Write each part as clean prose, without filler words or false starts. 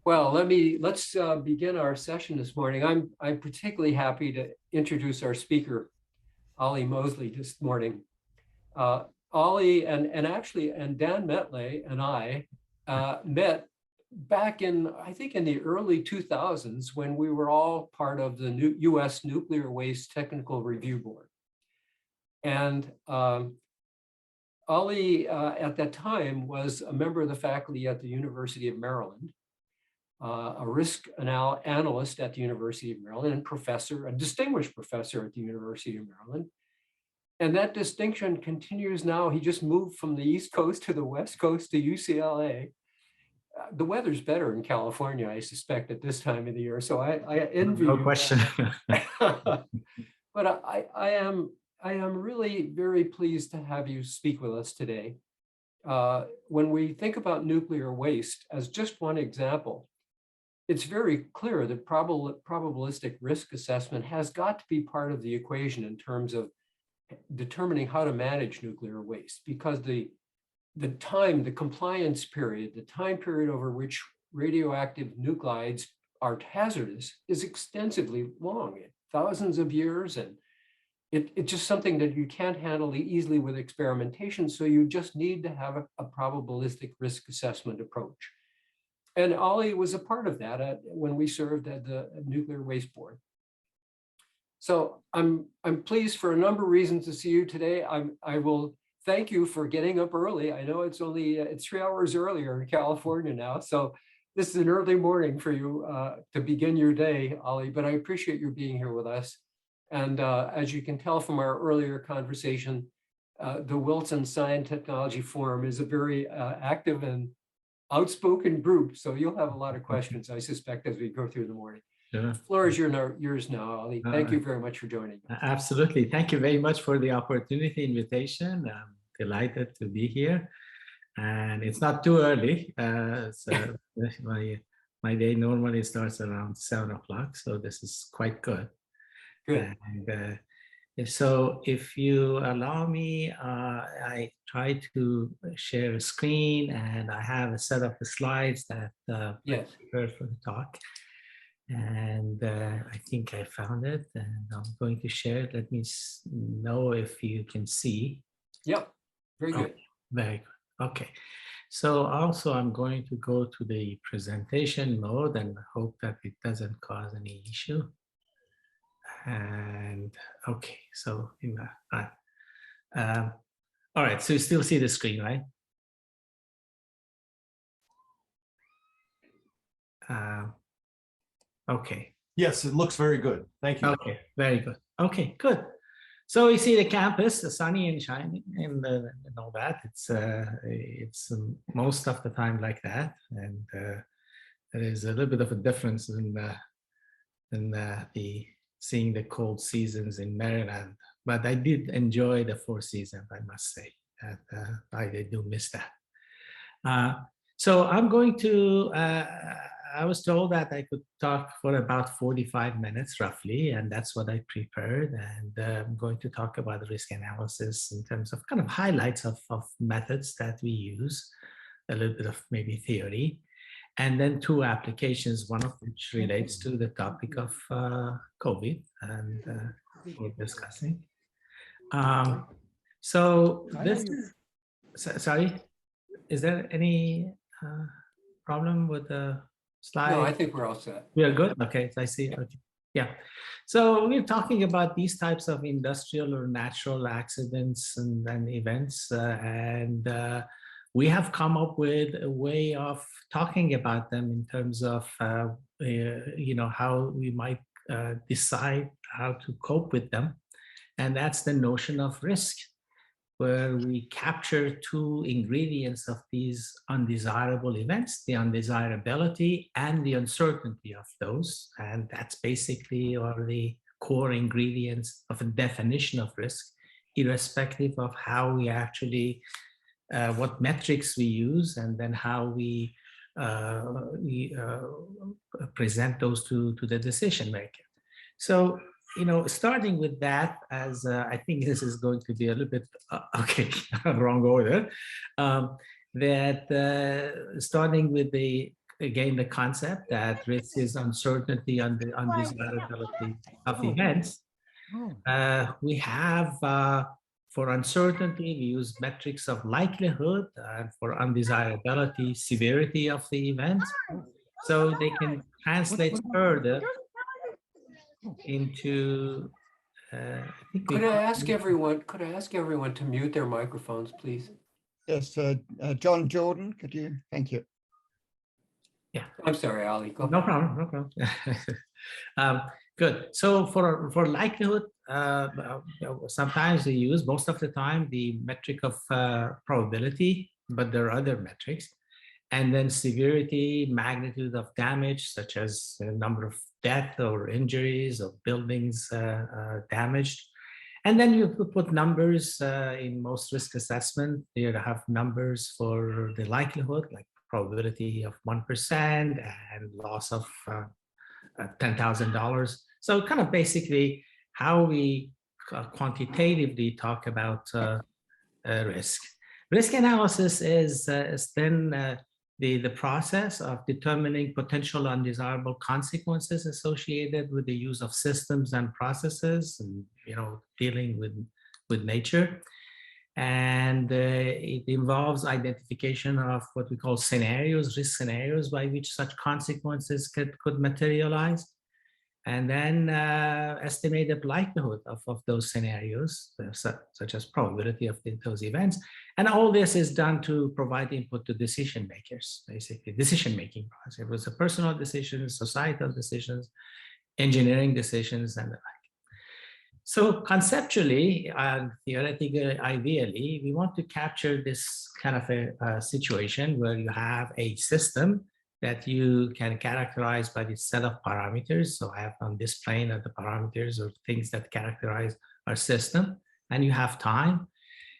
Well, let's begin our session this morning. I'm particularly happy to introduce our speaker, Ollie Mosleh, this morning. Ollie and Dan Metley and I met back in, I think, in the early 2000s when we were all part of the U.S. Nuclear Waste Technical Review Board. And Ollie, at that time, was a member of the faculty at the University of Maryland, a risk analyst at the University of Maryland, and a distinguished professor at the University of Maryland. And that distinction continues now. He just moved from the East Coast to the West Coast to UCLA. The weather's better in California, I suspect, at this time of the year. So I envy you. No question. But I am really very pleased to have you speak with us today. When we think about nuclear waste as just one example, it's very clear that probabilistic risk assessment has got to be part of the equation in terms of determining how to manage nuclear waste, because the compliance period, the time period over which radioactive nuclides are hazardous is extensively long, thousands of years, and it's just something that you can't handle easily with experimentation. So you just need to have a probabilistic risk assessment approach. And Ollie was a part of that when we served at the Nuclear Waste Board. So I'm pleased for a number of reasons to see you today. I will thank you for getting up early. I know it's 3 hours earlier in California now, so this is an early morning for you to begin your day, Ollie. But I appreciate you being here with us. And as you can tell from our earlier conversation, the Wilson Science Technology Forum is a very active and outspoken group. So you'll have a lot of questions, I suspect, as we go through the morning. Sure. The floor is yours now, Ollie. Thank you very much for joining us. Absolutely. Thank you very much for the opportunity, invitation. I'm delighted to be here. And it's not too early. So my day normally starts around 7 o'clock. So this is quite good. Good. And, so if you allow me, I try to share a screen, and I have a set of slides that yes. I prepared for the talk. And I think I found it, and I'm going to share it. Let me know if you can see. Yep, very good. Very good. Okay. So also I'm going to go to the presentation mode and hope that it doesn't cause any issue. And okay, so all right, so you still see the screen, right? Okay. Yes, it looks very good. Thank you. Okay, very good. Okay, good. So we see the campus, the sunny and shining, and all that. It's most of the time like that, and there is a little bit of a difference in the seeing the cold seasons in Maryland, but I did enjoy the 4 seasons, I must say. That I do miss that. So I'm going to, I was told that I could talk for about 45 minutes roughly, and that's what I prepared. And I'm going to talk about the risk analysis in terms of kind of highlights of methods that we use, a little bit of maybe theory, and then 2 applications, one of which relates to the topic of COVID, and we're discussing. So this is, sorry, is there any problem with the slide? No, I think we're all set. We are good? Okay, I see. Okay. Yeah. So we're talking about these types of industrial or natural accidents and events, and we have come up with a way of talking about them in terms of, you know, how we might decide how to cope with them. And that's the notion of risk, where we capture 2 ingredients of these undesirable events, the undesirability and the uncertainty of those. And that's basically are the core ingredients of a definition of risk, irrespective of how we actually, what metrics we use, and then how we present those to the decision maker. So, you know, starting with that, as I think this is going to be a little bit, okay, wrong order, that starting with the again, the concept that risk is uncertainty and the undesirability of events. We have, for uncertainty, we use metrics of likelihood, and for undesirability, severity of the event. So they can translate further into, I think Could I ask everyone to mute their microphones, please? Yes, John Jordan, could you? Thank you. Yeah. I'm sorry, Ali. Go No ahead. problem, no problem. Good. So for likelihood, sometimes we use, most of the time, the metric of probability, but there are other metrics. And then severity, magnitude of damage, such as the number of death or injuries or buildings damaged. And then you put numbers in most risk assessment. You have numbers for the likelihood, like probability of 1% and loss of $10,000. So kind of basically how we quantitatively talk about risk. Risk analysis is then the process of determining potential undesirable consequences associated with the use of systems and processes, and dealing with nature. And it involves identification of what we call scenarios, risk scenarios, by which such consequences could materialize, and then estimate the likelihood of those scenarios, such as probability of those events. And all this is done to provide input to decision makers, basically decision-making process. It was a personal decisions, societal decisions, engineering decisions, and the like. So conceptually and theoretically, ideally, we want to capture this kind of a situation where you have a system that you can characterize by this set of parameters. So I have on this plane of the parameters or things that characterize our system, and you have time.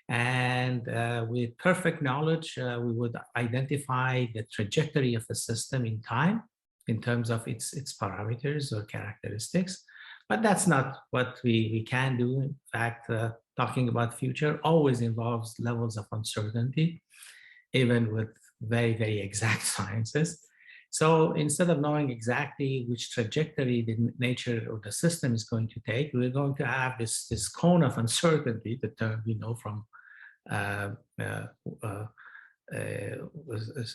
And with perfect knowledge, we would identify the trajectory of the system in time in terms of its parameters or characteristics. But that's not what we can do. In fact, talking about future always involves levels of uncertainty, even with very, very exact sciences. So instead of knowing exactly which trajectory the nature of the system is going to take, we're going to have this cone of uncertainty, the term we know from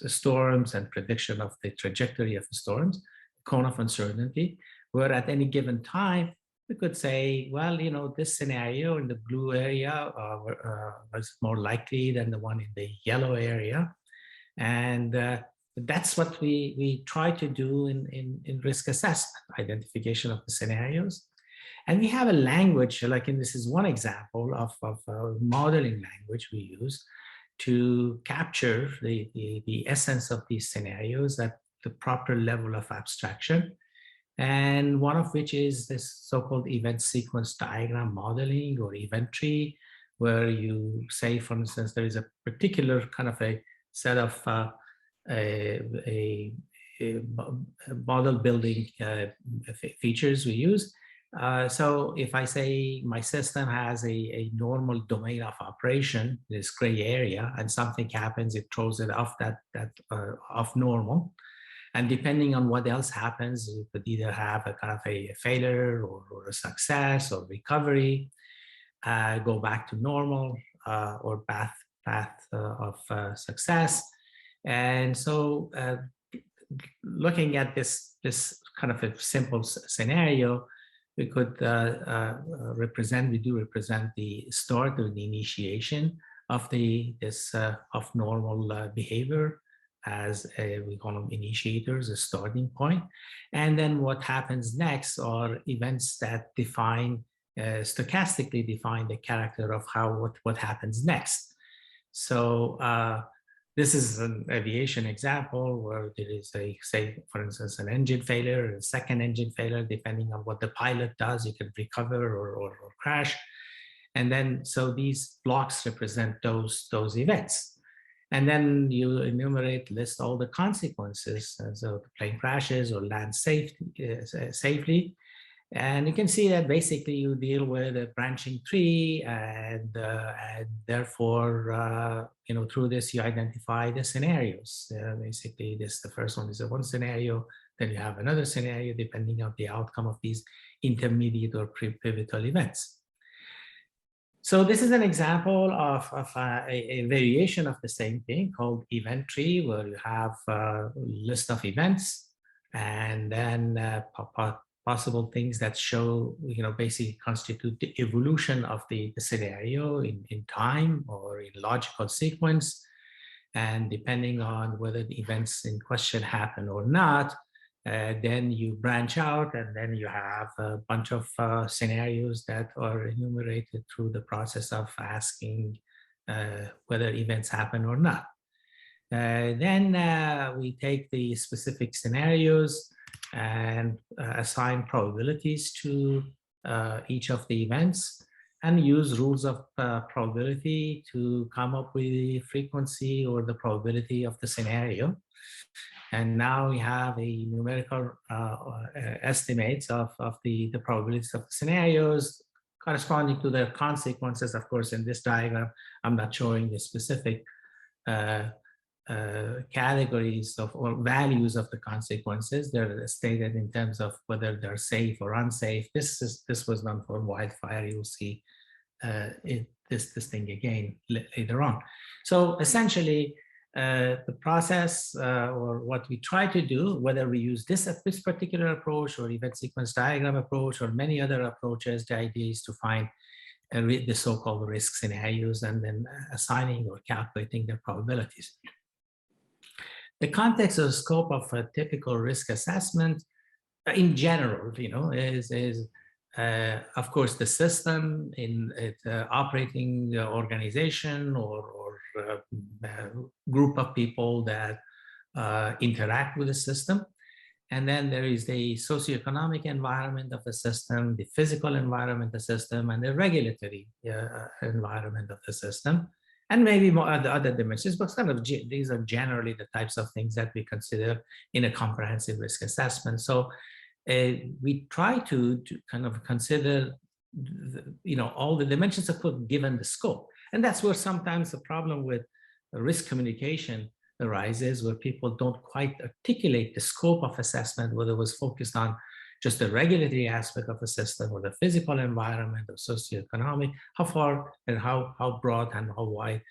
storms and prediction of the trajectory of the storms, cone of uncertainty, where at any given time, we could say, well, this scenario in the blue area was more likely than the one in the yellow area. And that's what we try to do in risk assessment, identification of the scenarios. And we have a language, like this is one example of a modeling language we use to capture the essence of these scenarios at the proper level of abstraction. And one of which is this so-called event sequence diagram modeling or event tree, where you say, for instance, there is a particular kind of a set of a model building features we use. So if I say my system has a normal domain of operation, this gray area, and something happens, it throws it off off normal. And depending on what else happens, you could either have a kind of a failure or a success or recovery, go back to normal or path of success. And so looking at this kind of a simple scenario, we could represent the start or the initiation of this of normal behavior, as we call them initiators, a starting point. And then what happens next are events that stochastically define the character of what happens next. So this is an aviation example where there is say, for instance, an engine failure, a second engine failure. Depending on what the pilot does, you can recover or crash. And then, so these blocks represent those events. And then you list all the consequences. So the plane crashes or lands safely. And you can see that basically you deal with a branching tree, and therefore, through this you identify the scenarios. Basically, the first one is a one scenario, then you have another scenario depending on the outcome of these intermediate or pivotal events. So this is an example of a variation of the same thing called event tree, where you have a list of events and then possible things that show, basically constitute the evolution of the scenario in time or in logical sequence. And depending on whether the events in question happen or not, then you branch out, and then you have a bunch of scenarios that are enumerated through the process of asking whether events happen or not. Then we take the specific scenarios and assign probabilities to each of the events, and use rules of probability to come up with the frequency or the probability of the scenario. And now we have a numerical estimates of the probabilities of the scenarios corresponding to their consequences. Of course, in this diagram, I'm not showing the specific categories of or values of the consequences. They're stated in terms of whether they're safe or unsafe. This was done for wildfire. You'll see this thing again later on. So essentially, the process or what we try to do, whether we use this particular approach or event sequence diagram approach or many other approaches, the idea is to find the so-called risk scenarios and then assigning or calculating their probabilities. The context or scope of a typical risk assessment in general, is of course the system in operating the organization or group of people that interact with the system. And then there is the socioeconomic environment of the system, the physical environment of the system, and the regulatory environment of the system, and maybe more other dimensions, but these are generally the types of things that we consider in a comprehensive risk assessment. So we try to kind of consider, all the dimensions of code given the scope. And that's where sometimes the problem with risk communication arises, where people don't quite articulate the scope of assessment, whether it was focused on just the regulatory aspect of the system or the physical environment or socioeconomic, how far and how broad and how wide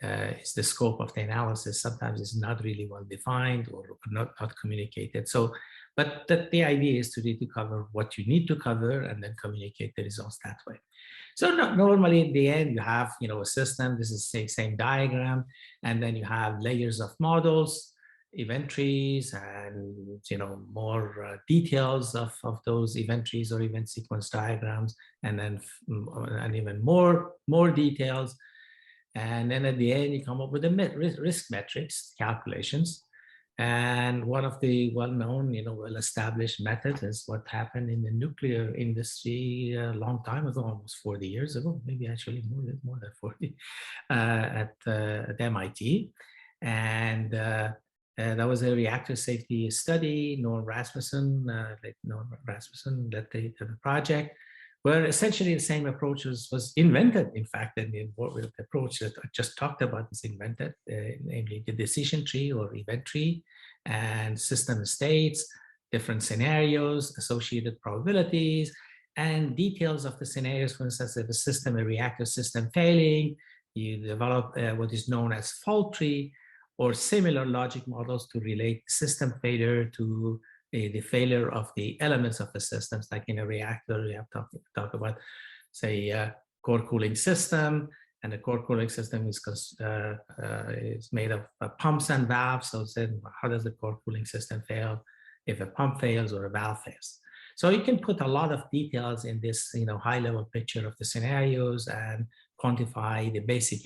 is the scope of the analysis. Sometimes it's not really well defined or not communicated. So, but the idea is to really cover what you need to cover and then communicate the results that way. So normally in the end, you have a system. This is the same diagram, and then you have layers of models, event trees, and more details of those event trees or event sequence diagrams, and then and even more details. And then at the end, you come up with the risk metrics calculations. And one of the well-known, well-established methods is what happened in the nuclear industry a long time ago, almost 40 years ago, maybe actually more than 40, at MIT. And that was a reactor safety study. Norm Rasmussen led the project, where essentially the same approach was invented. In fact, and the approach that I just talked about is invented, namely the decision tree or event tree, and system states, different scenarios, associated probabilities, and details of the scenarios. For instance, if a reactor system failing, you develop what is known as fault tree or similar logic models to relate system failure to the failure of the elements of the systems. Like in a reactor, we have talk about, say, core cooling system, and the core cooling system is made of pumps and valves. So then how does the core cooling system fail if a pump fails or a valve fails? So you can put a lot of details in this high-level picture of the scenarios and quantify the basic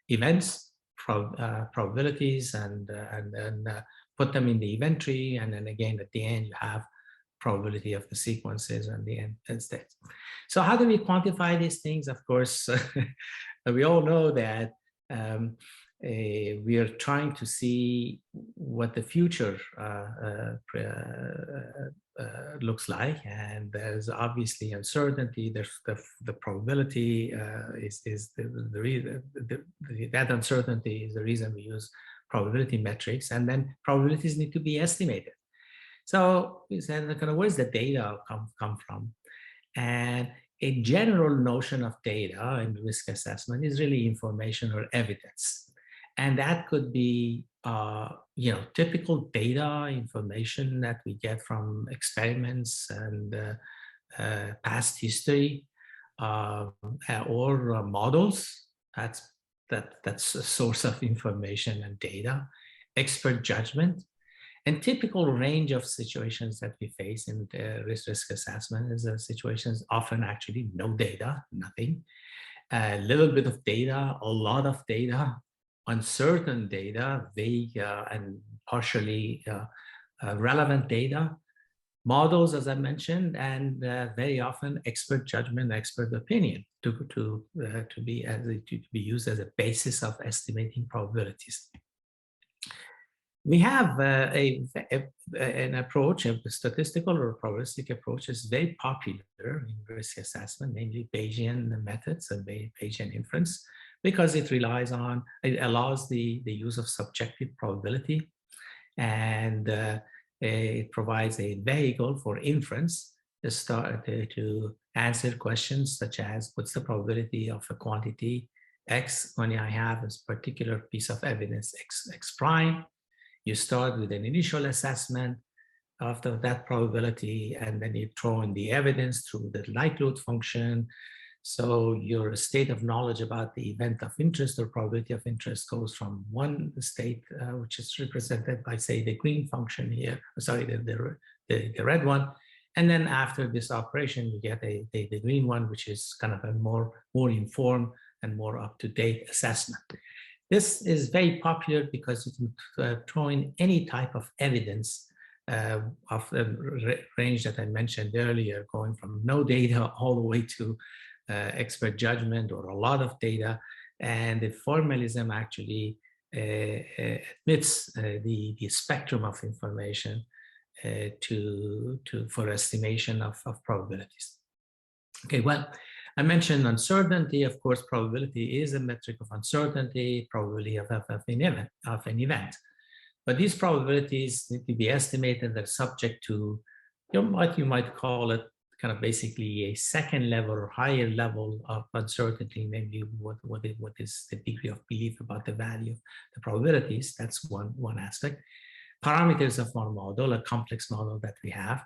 events, probabilities, and then put them in the event tree, and then again at the end you have probability of the sequences and the end states. So how do we quantify these things? Of course, we all know that we are trying to see what the future looks like, and there's obviously uncertainty. There's the probability is the reason that uncertainty is the reason we use probability metrics, and then probabilities need to be estimated. So we said, where's the data come from? And a general notion of data in risk assessment is really information or evidence. And that could be, typical data information that we get from experiments and past history, or models. That's a source of information and data, expert judgment. And typical range of situations that we face in the risk assessment is situations often actually no data, nothing, a little bit of data, a lot of data, uncertain data, vague and partially relevant data, models, as I mentioned, and very often expert judgment, expert opinion to be used as a basis of estimating probabilities. We have an approach, a statistical or probabilistic approach is very popular in risk assessment, namely Bayesian methods and Bayesian inference, because it allows the use of subjective probability, and it provides a vehicle for inference to answer questions such as, what's the probability of a quantity X when I have this particular piece of evidence X prime? You start with an initial assessment after that probability, and then you throw in the evidence through the likelihood function. So your state of knowledge about the event of interest or probability of interest goes from one state, which is represented by, say, the green function here, sorry, the red one. And then after this operation, you get the green one, which is kind of a more informed and more up-to-date assessment. This is very popular because you can throw in any type of evidence of the range that I mentioned earlier, going from no data all the way to expert judgment or a lot of data. And the formalism actually admits the spectrum of information for estimation of probabilities. Okay, well, I mentioned uncertainty. Of course, probability is a metric of uncertainty, probability of an event. But these probabilities need to be estimated. They're subject to what you might call it kind of basically a second level or higher level of uncertainty, namely what is the degree of belief about the value of the probabilities. That's one aspect. Parameters of one model, a complex model that we have.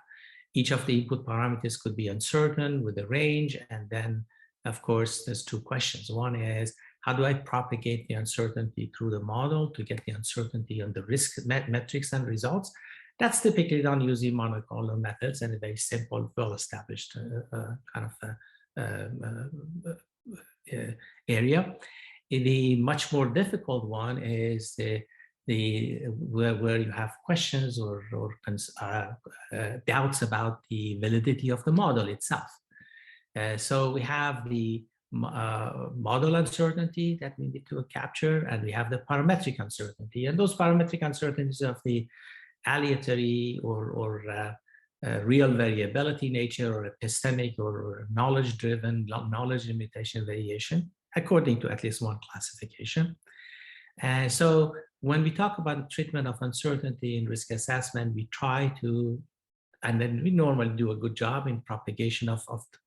Each of the input parameters could be uncertain with a range. And then, of course, there's two questions. One is, how do I propagate the uncertainty through the model to get the uncertainty on the risk metrics and results? That's typically done using monocolor methods and a very simple, well-established kind of area. The much more difficult one is where you have questions or doubts about the validity of the model itself. So we have the model uncertainty that we need to capture, and we have the parametric uncertainty. And those parametric uncertainties of the aleatory or real variability nature, or epistemic or knowledge-driven, knowledge limitation variation, according to at least one classification. And so when we talk about treatment of uncertainty in risk assessment, we try to, and then we normally do a good job in propagation of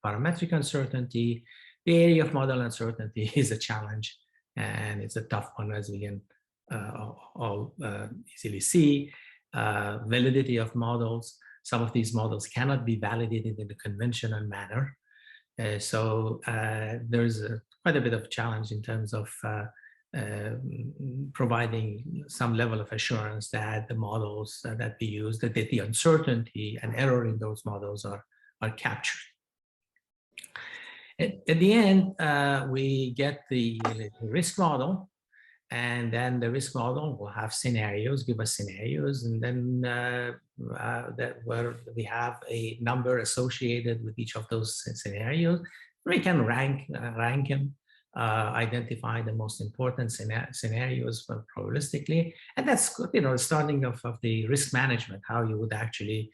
parametric uncertainty. The area of model uncertainty is a challenge, and it's a tough one, as we can all easily see. Validity of models. Some of these models cannot be validated in a conventional manner. So there's quite a bit of challenge in terms of providing some level of assurance that the models that we use, that the uncertainty and error in those models are captured. At the end, we get the risk model, and then the risk model will have scenarios, give us scenarios, and then where we have a number associated with each of those scenarios, we can rank them, identify the most important scenarios probabilistically, and that's the starting of the risk management, how you would actually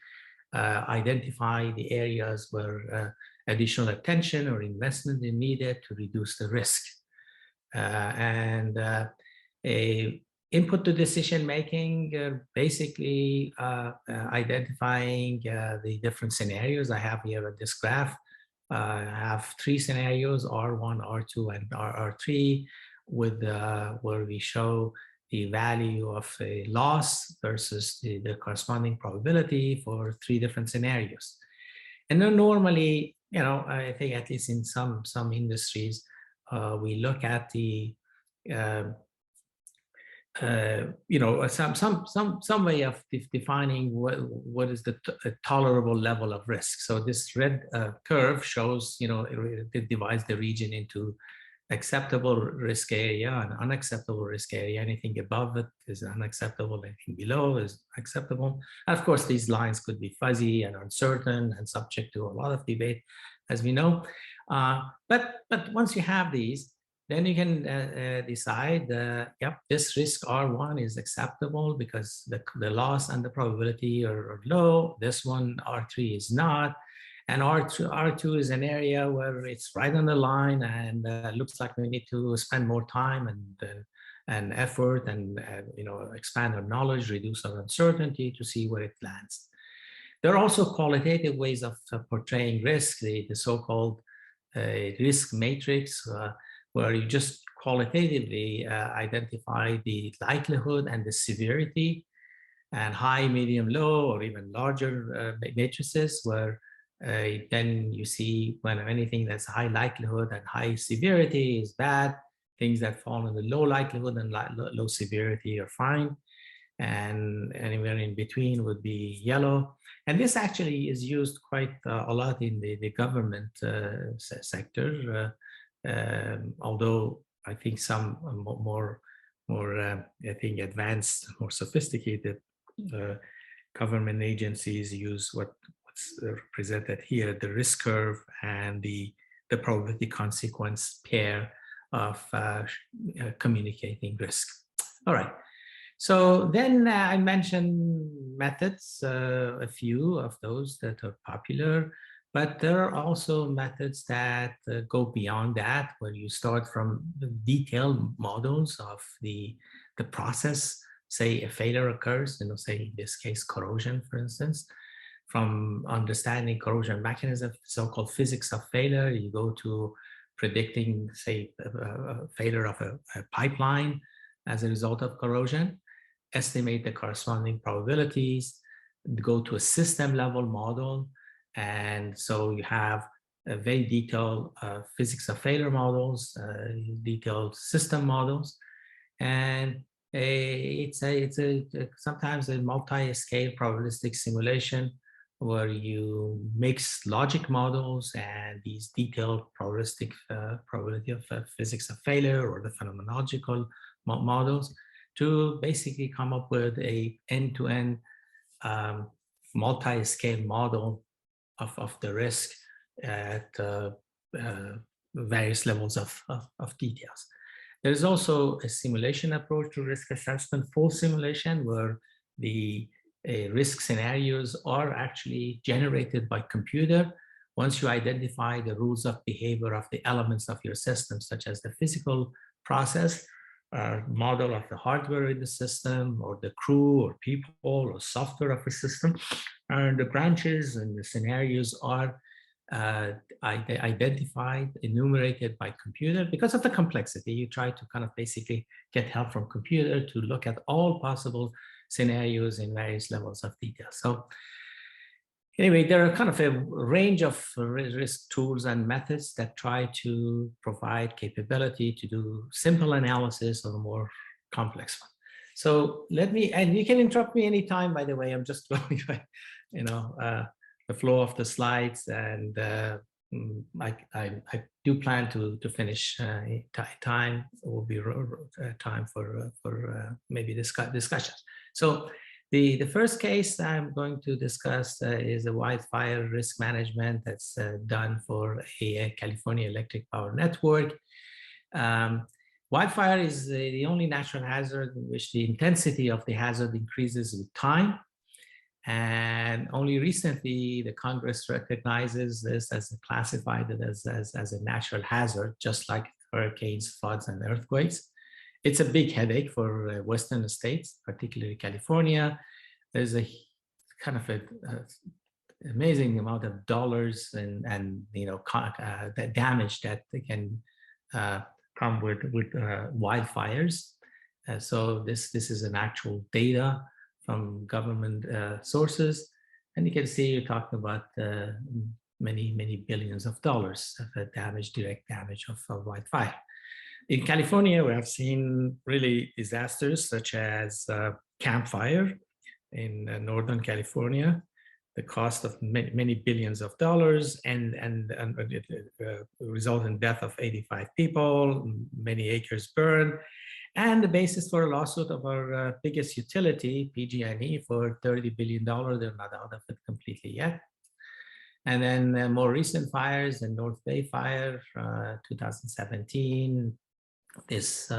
identify the areas where additional attention or investment is needed to reduce the risk. A input to decision making, basically identifying the different scenarios I have here on this graph. I have 3 scenarios, R1, R2, and R3, with where we show the value of a loss versus the corresponding probability for 3 different scenarios. And then normally, you know, I think at least in some industries, we look at the you know, some way of defining what is the tolerable level of risk. So this red curve shows, you know, it divides the region into acceptable risk area and unacceptable risk area. Anything above it is unacceptable, anything below is acceptable. And of course, these lines could be fuzzy and uncertain and subject to a lot of debate, as we know. But once you have these, then you can decide, yep, this risk R1 is acceptable because the loss and the probability are low. This one, R3, is not. And R2 is an area where it's right on the line and looks like we need to spend more time and effort and you know, expand our knowledge, reduce our uncertainty to see where it lands. There are also qualitative ways of portraying risk, the so-called risk matrix, where you just qualitatively identify the likelihood and the severity, and high, medium, low, or even larger matrices, where then you see when anything that's high likelihood and high severity is bad, things that fall in the low likelihood and low severity are fine, and anywhere in between would be yellow. And this actually is used quite a lot in the government sector, although I think some more I think advanced, more sophisticated government agencies use what's represented here, the risk curve and the probability consequence pair of communicating risk. All right. So then I mentioned methods, a few of those that are popular, but there are also methods that go beyond that, where you start from the detailed models of the process. Say a failure occurs, you know, say in this case corrosion, for instance. From understanding corrosion mechanism, so-called physics of failure, you go to predicting, say, failure of a pipeline as a result of corrosion, estimate the corresponding probabilities, go to a system level model. And so you have a very detailed physics of failure models, detailed system models. And it's sometimes a multi-scale probabilistic simulation where you mix logic models and these detailed probabilistic probability of physics of failure or the phenomenological models to basically come up with a end-to-end multi-scale model of the risk at various levels of details. There's also a simulation approach to risk assessment, full simulation, where the risk scenarios are actually generated by computer. Once you identify the rules of behavior of the elements of your system, such as the physical process, model of the hardware in the system, or the crew or people or software of a system, and the branches and the scenarios are identified, enumerated by computer. Because of the complexity, you try to kind of basically get help from computer to look at all possible scenarios in various levels of detail. So anyway, there are kind of a range of risk tools and methods that try to provide capability to do simple analysis or more complex one. So let me, and you can interrupt me anytime, by the way, I'm just going by, you know, the flow of the slides, and I do plan to finish time. There will be time for maybe discussions. So the first case I'm going to discuss is a wildfire risk management that's done for a California Electric Power Network. Wildfire is the only natural hazard in which the intensity of the hazard increases with time. And only recently, the Congress recognizes this as classified it as a natural hazard, just like hurricanes, floods, and earthquakes. It's a big headache for Western states, particularly California. There's a kind of amazing amount of dollars and the damage that can come with wildfires. So this is an actual data from government sources, and you can see you're talking about many billions of dollars of damage, direct damage of wildfire. In California, we have seen really disasters such as Camp Fire in Northern California, the cost of many billions of dollars, and result in death of 85 people, many acres burned, and the basis for a lawsuit of our biggest utility, PG&E, for $30 billion. They're not out of it completely yet. And then more recent fires, the North Bay fire, 2017. This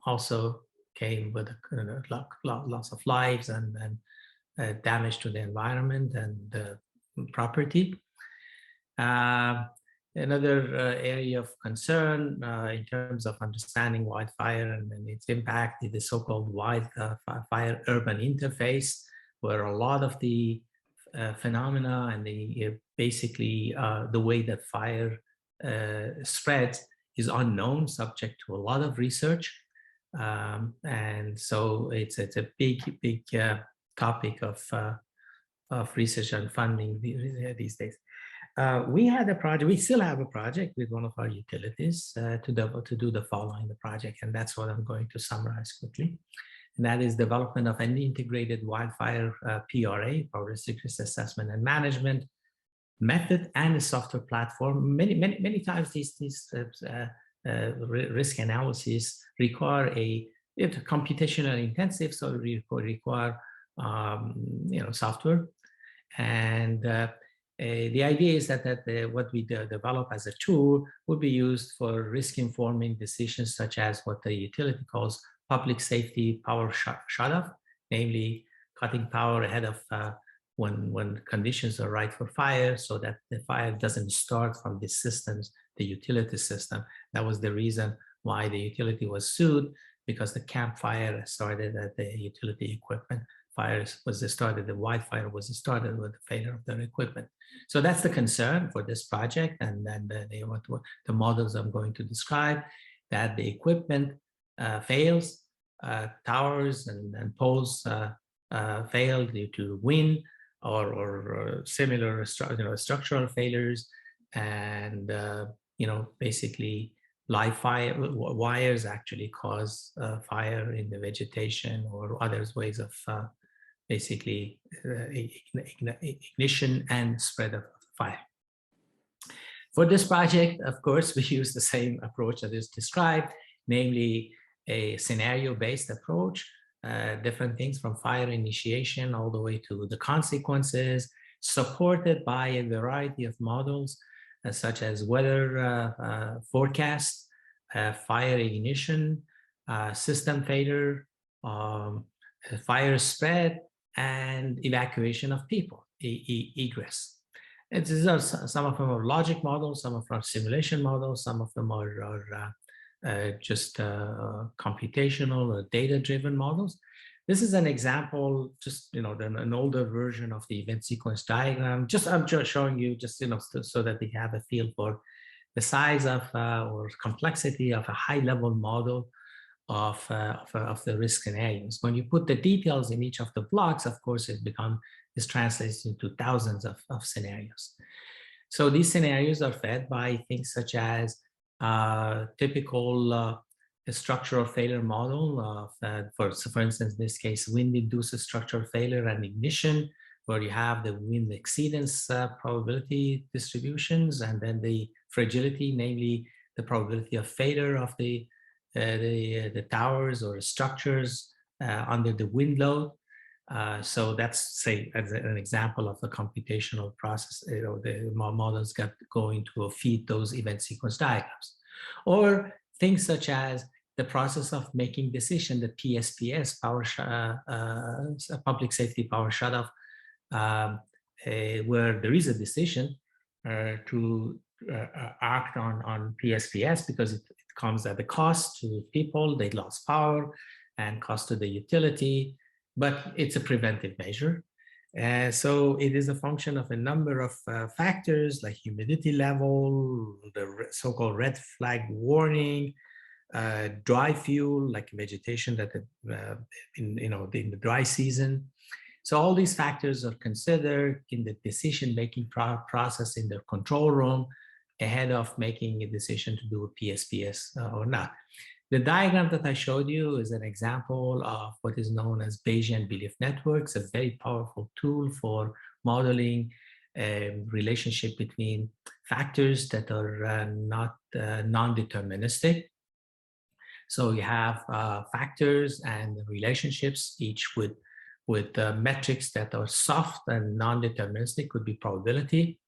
also came with a loss of lives and damage to the environment and property. Another area of concern in terms of understanding wildfire and its impact is the so-called wildfire urban interface, where a lot of the phenomena and basically the way that fire spreads is unknown, subject to a lot of research. And so it's a big topic of research and funding these days. We had a project, we still have a project with one of our utilities to do the following the project, and that's what I'm going to summarize quickly. And that is development of an integrated wildfire PRA, Probabilistic Risk Assessment and Management method, and a software platform. Many times these risk analyses require it's computational intensive, so require software. And the idea is that what we develop as a tool would be used for risk informing decisions, such as what the utility calls public safety power shutoff, namely cutting power ahead of when conditions are right for fire, so that the fire doesn't start from the systems, the utility system. That was the reason why the utility was sued, because the Camp Fire started at the utility equipment. Fires was started, the wildfire was started with the failure of their equipment. So that's the concern for this project, and then the models I'm going to describe, that the equipment fails, towers and poles fail due to wind or similar structural failures, and basically live fire wires actually cause fire in the vegetation or other ways of basically ignition and spread of fire. For this project, of course, we use the same approach that is described, namely a scenario-based approach, different things from fire initiation all the way to the consequences, supported by a variety of models, such as weather forecast, fire ignition, system failure, fire spread, and evacuation of people, egress. These are some of them are logic models, some of them are simulation models, some of them are just computational or data-driven models. This is an example, just an older version of the event sequence diagram. I'm just showing you so that we have a feel for the size of or complexity of a high-level model of the risk scenarios. When you put the details in each of the blocks, of course, this translates into thousands of scenarios. So these scenarios are fed by things such as typical structural failure model for instance, in this case, wind-induced structural failure and ignition, where you have the wind exceedance probability distributions, and then the fragility, namely the probability of failure of the towers or structures under the wind load. So that's, say, as an example of the computational process, the models got going to feed those event sequence diagrams. Or things such as the process of making decision, the PSPS, public safety power shutoff where there is a decision to act on PSPS because it comes at a cost to people, they lost power, and cost to the utility, but it's a preventive measure. So it is a function of a number of factors like humidity level, the so-called red flag warning, dry fuel like vegetation that in the dry season. So all these factors are considered in the decision-making process in the control room ahead of making a decision to do a PSPS or not. The diagram that I showed you is an example of what is known as Bayesian belief networks, a very powerful tool for modeling a relationship between factors that are not non-deterministic. So you have factors and relationships, each with metrics that are soft and non-deterministic, could be probability.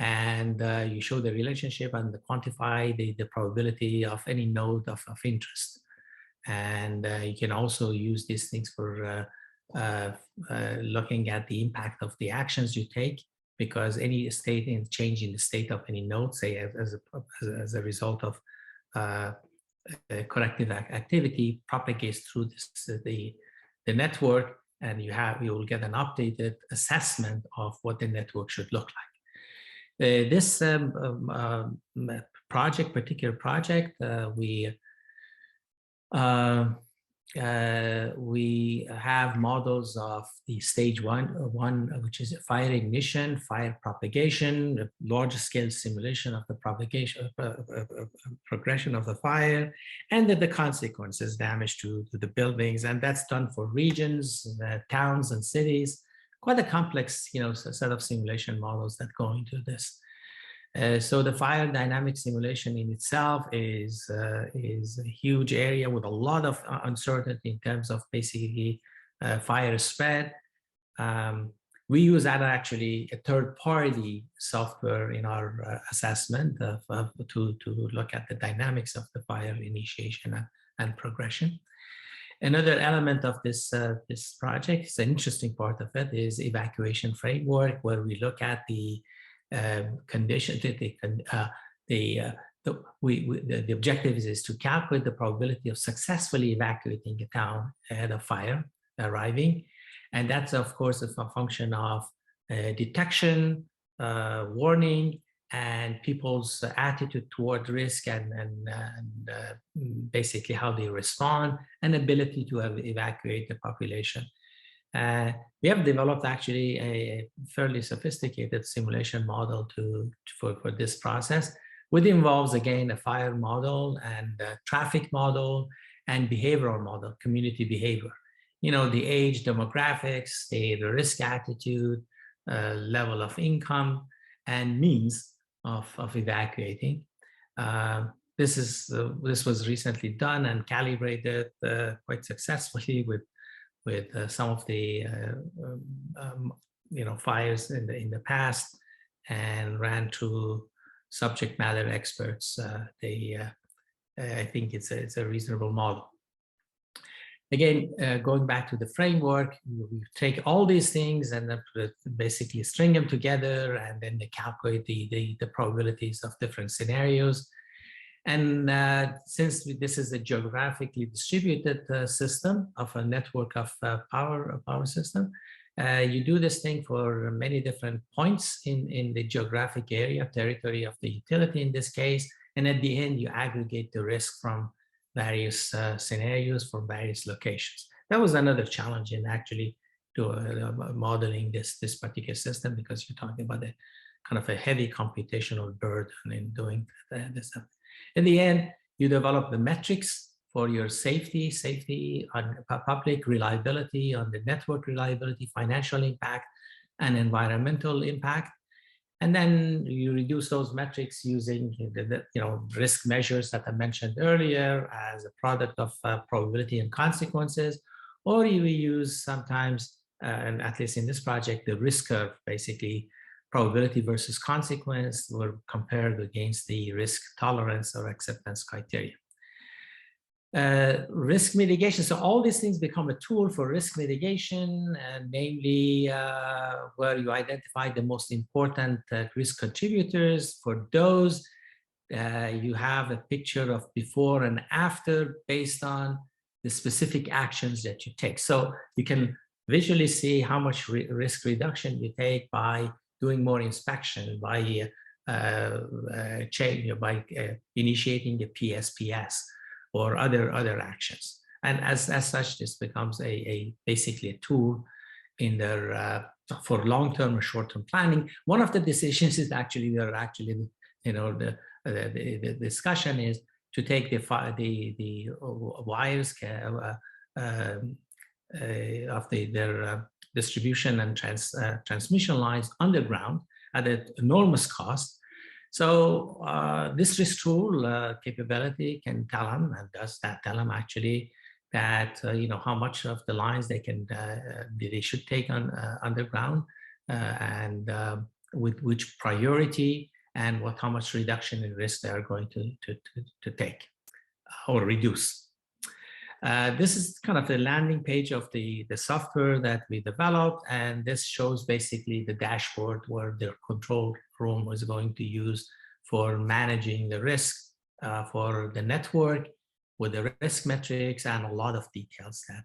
And you show the relationship and quantify the probability of any node of interest. And you can also use these things for looking at the impact of the actions you take, because any change in the state of any node, say as a result of corrective activity, propagates through the network, and you will get an updated assessment of what the network should look like. This particular project, we have models of the stage one, which is fire ignition, fire propagation, large-scale simulation of the propagation, progression of the fire, and the consequences, damage to the buildings, and that's done for regions, towns, and cities. Quite a complex, set of simulation models that go into this. So the fire dynamic simulation in itself is a huge area with a lot of uncertainty in terms of basically fire spread. We use that actually a third-party software in our assessment to look at the dynamics of the fire initiation and progression. Another element of this project, it's an interesting part of it, is evacuation framework, where we look at the condition. The objective is to calculate the probability of successfully evacuating a town ahead of fire arriving, and that's of course a function of detection, warning, and people's attitude toward risk and basically how they respond, and ability to evacuate the population. We have developed actually a fairly sophisticated simulation model for this process, which involves, again, a fire model and a traffic model and behavioral model, community behavior. The age demographics, the risk attitude, level of income, and means of evacuating. This was recently done and calibrated quite successfully with some of the fires in the past, and ran through subject matter experts. I think it's a reasonable model. Again, going back to the framework, we take all these things and then basically string them together, and then they calculate the probabilities of different scenarios. And since this is a geographically distributed system of a network of power system, you do this thing for many different points in the geographic area, territory of the utility in this case, and at the end you aggregate the risk from various scenarios from various locations. That was another challenge in actually modeling this particular system, because you're talking about a kind of a heavy computational burden in doing this. In the end, you develop the metrics for your safety on public reliability, on the network reliability, financial impact, and environmental impact. And then you reduce those metrics using the risk measures that I mentioned earlier as a product of probability and consequences, or you use sometimes, and at least in this project, the risk curve, basically probability versus consequence were compared against the risk tolerance or acceptance criteria. Risk mitigation. So all these things become a tool for risk mitigation, namely where you identify the most important risk contributors. For those, you have a picture of before and after based on the specific actions that you take. So you can visually see how much risk reduction you take by doing more inspection, by initiating the PSPS or other actions. And as such, this becomes basically a tool in their for long-term or short-term planning. One of the decisions is actually the discussion is to take the wires of their distribution and transmission lines underground at an enormous cost. So this risk tool capability can tell them, and does that tell them actually that how much of the lines they should take on underground, and with which priority, and how much reduction in risk they are going to take or reduce. This is kind of the landing page of the software that we developed, and this shows basically the dashboard where the control room is going to use for managing the risk for the network with the risk metrics and a lot of details that,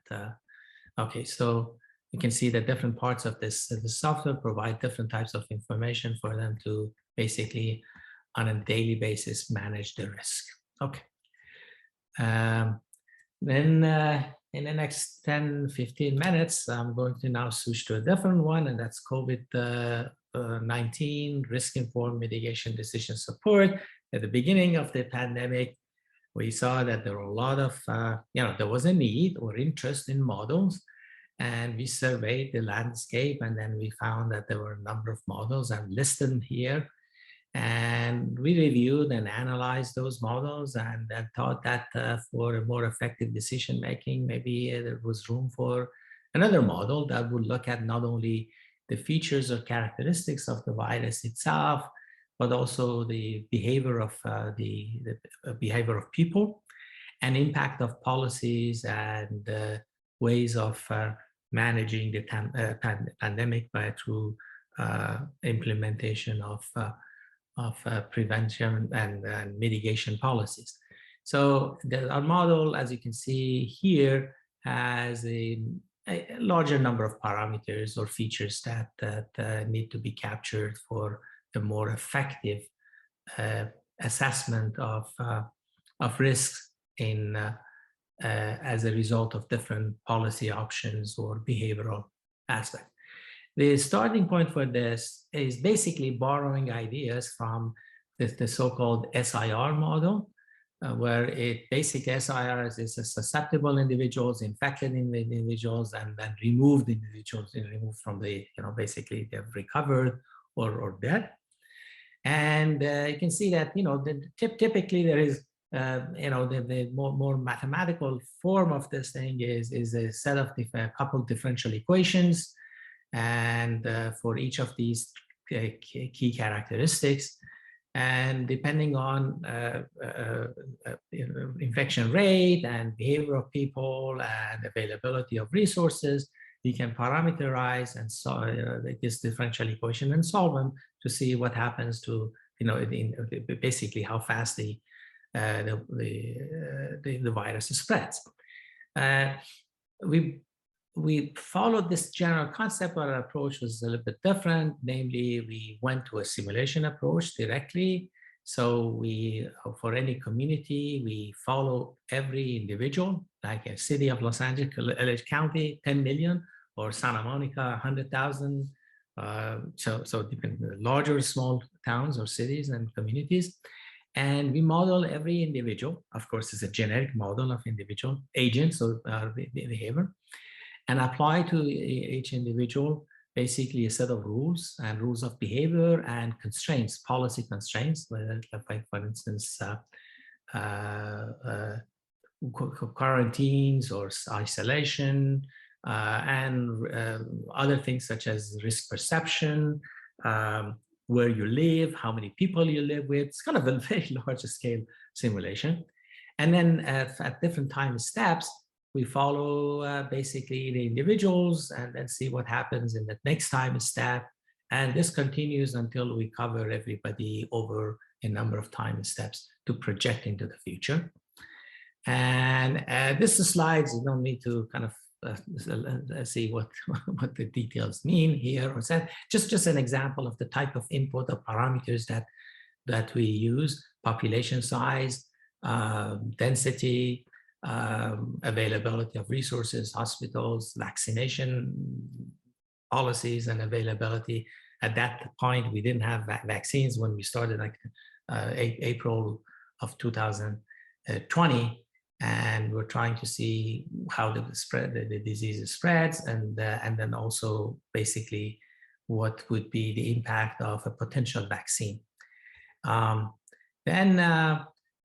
okay, so you can see that different parts of the software provide different types of information for them to basically on a daily basis manage the risk. Okay. Then in the next 10-15 minutes, I'm going to now switch to a different one, and that's COVID-19 risk-informed mitigation decision support. At the beginning of the pandemic, we saw that there were a lot of, there was a need or interest in models, and we surveyed the landscape, and then we found that there were a number of models. I've listed them here. And we reviewed and analyzed those models, and thought that for a more effective decision making, maybe there was room for another model that would look at not only the features or characteristics of the virus itself, but also the behavior of behavior of people, and impact of policies and ways of managing the pandemic through implementation of prevention and mitigation policies. So our model, as you can see here, has a larger number of parameters or features that need to be captured for a more effective assessment of risks in as a result of different policy options or behavioral aspects. The starting point for this is basically borrowing ideas from the so-called SIR model, where basically SIR is susceptible individuals, infected individuals, and then removed individuals, removed from the, basically they've recovered or dead. And you can see that, typically there is, the more mathematical form of this thing is a set of coupled differential equations. And for each of these key characteristics, and depending on infection rate and behavior of people and availability of resources, you can parameterize and solve this differential equation and solve them to see what happens to, basically how fast the virus spreads. We followed this general concept, but our approach was a little bit different. Namely, we went to a simulation approach directly. So for any community, we follow every individual, like a city of Los Angeles County, 10 million, or Santa Monica, 100,000. So different larger or small towns or cities and communities. And we model every individual. Of course, it's a generic model of individual agents or behavior, and apply to each individual basically a set of rules and rules of behavior and constraints, policy constraints, like for instance, quarantines or isolation, and other things such as risk perception, where you live, how many people you live with. It's kind of a very large scale simulation. And then at different time steps, we follow basically the individuals and then see what happens in the next time step. And this continues until we cover everybody over a number of time steps to project into the future. And this is slides, you don't need to kind of see what the details mean here or said. Just an example of the type of input or parameters that we use: population size, density, availability of resources, hospitals, vaccination policies and availability. At that point, we didn't have vaccines when we started, like April of 2020. And we're trying to see how the disease spreads, and then also basically what would be the impact of a potential vaccine. Then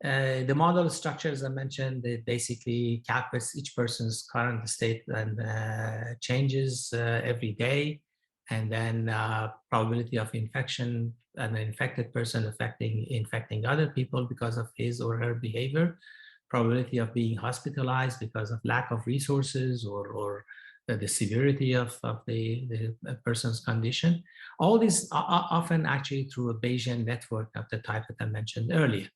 the model structure, as I mentioned, it basically calculates each person's current state and changes every day, and then probability of infection, an infected person infecting other people because of his or her behavior, probability of being hospitalized because of lack of resources or the severity of the person's condition. All these are often actually through a Bayesian network of the type that I mentioned earlier.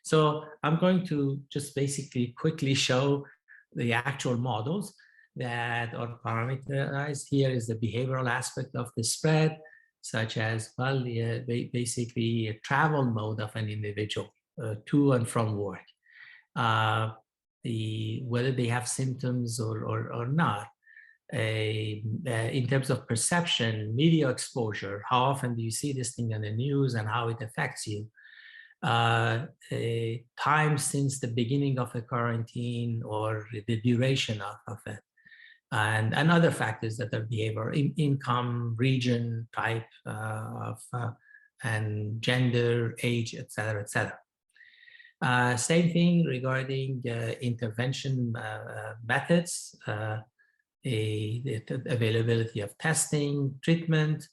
So I'm going to just basically quickly show the actual models that are parameterized. Here is the behavioral aspect of the spread, such as, well, basically a travel mode of an individual to and from work. Whether they have symptoms or not, in terms of perception, media exposure, how often do you see this thing on the news and how it affects you, time since the beginning of the quarantine or the duration of it, and other factors that are behavioral, income, region, type and gender, age, etc., etc. Same thing regarding intervention methods, the availability of testing, treatment,